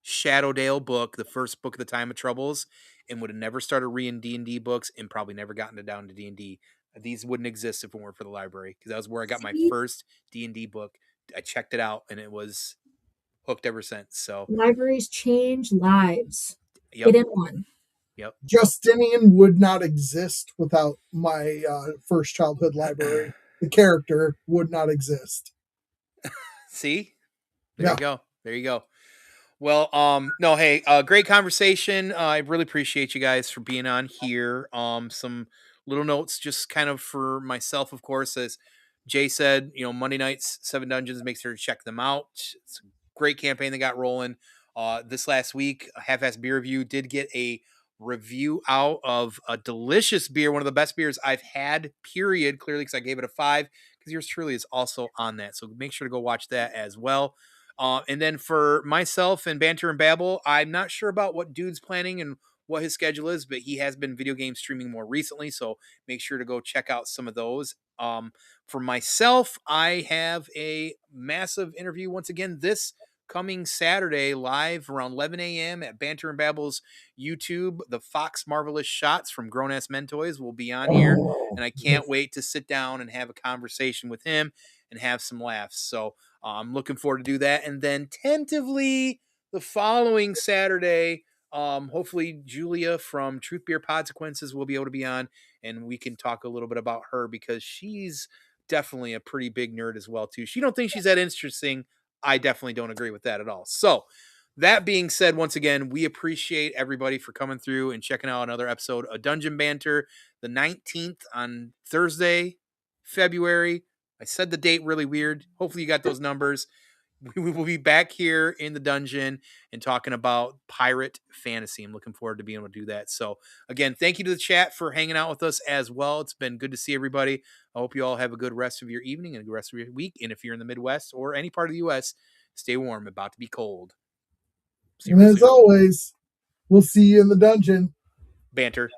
Shadowdale book, the first book of the Time of Troubles, and would have never started reading D&D books and probably never gotten it down to D&D. These wouldn't exist if it weren't for the library because that was where I got my See, first D&D book. I checked it out and it was hooked ever since. So, libraries change lives. yep, Get in one. yep. Justinian would not exist without my first childhood library. The character would not exist. See? There you Yeah. go. There you go. Well, no, hey, great conversation. I really appreciate you guys for being on here. Some little notes, just kind of for myself, of course, as Jay said, Monday nights, Seven Dungeons, make sure to check them out. It's a great campaign they got rolling. This last week, Half-Ass Beer Review did get a review out of a delicious beer, one of the best beers I've had, period, clearly, because I gave it a 5, because yours truly is also on that. So make sure to go watch that as well. And then for myself and Banter and Babble, I'm not sure about what Dude's planning and what his schedule is, but he has been video game streaming more recently. So make sure to go check out some of those. For myself, I have a massive interview once again this coming Saturday live around 11 a.m. at Banter and Babble's YouTube. The Fox Marvelous Shots from Grown Ass Men Toys will be on here. Oh, And I can't wait to sit down and have a conversation with him and have some laughs. So I'm looking forward to do that. And then tentatively the following Saturday, hopefully Julia from Truth Beer Consequences will be able to be on and we can talk a little bit about her because she's definitely a pretty big nerd as well too. She don't think she's that interesting. I definitely don't agree with that at all. So that being said, once again, we appreciate everybody for coming through and checking out another episode of Dungeon Banter, the 19th on Thursday, February. I said the date really weird. Hopefully you got those numbers. We will be back here in the dungeon and talking about pirate fantasy. I'm looking forward to being able to do that. So again, thank you to the chat for hanging out with us as well. It's been good to see everybody. I hope you all have a good rest of your evening and a good rest of your week. And if you're in the Midwest or any part of the U.S., stay warm. About to be cold. See you and real as soon. always, we'll see you in the dungeon. Banter.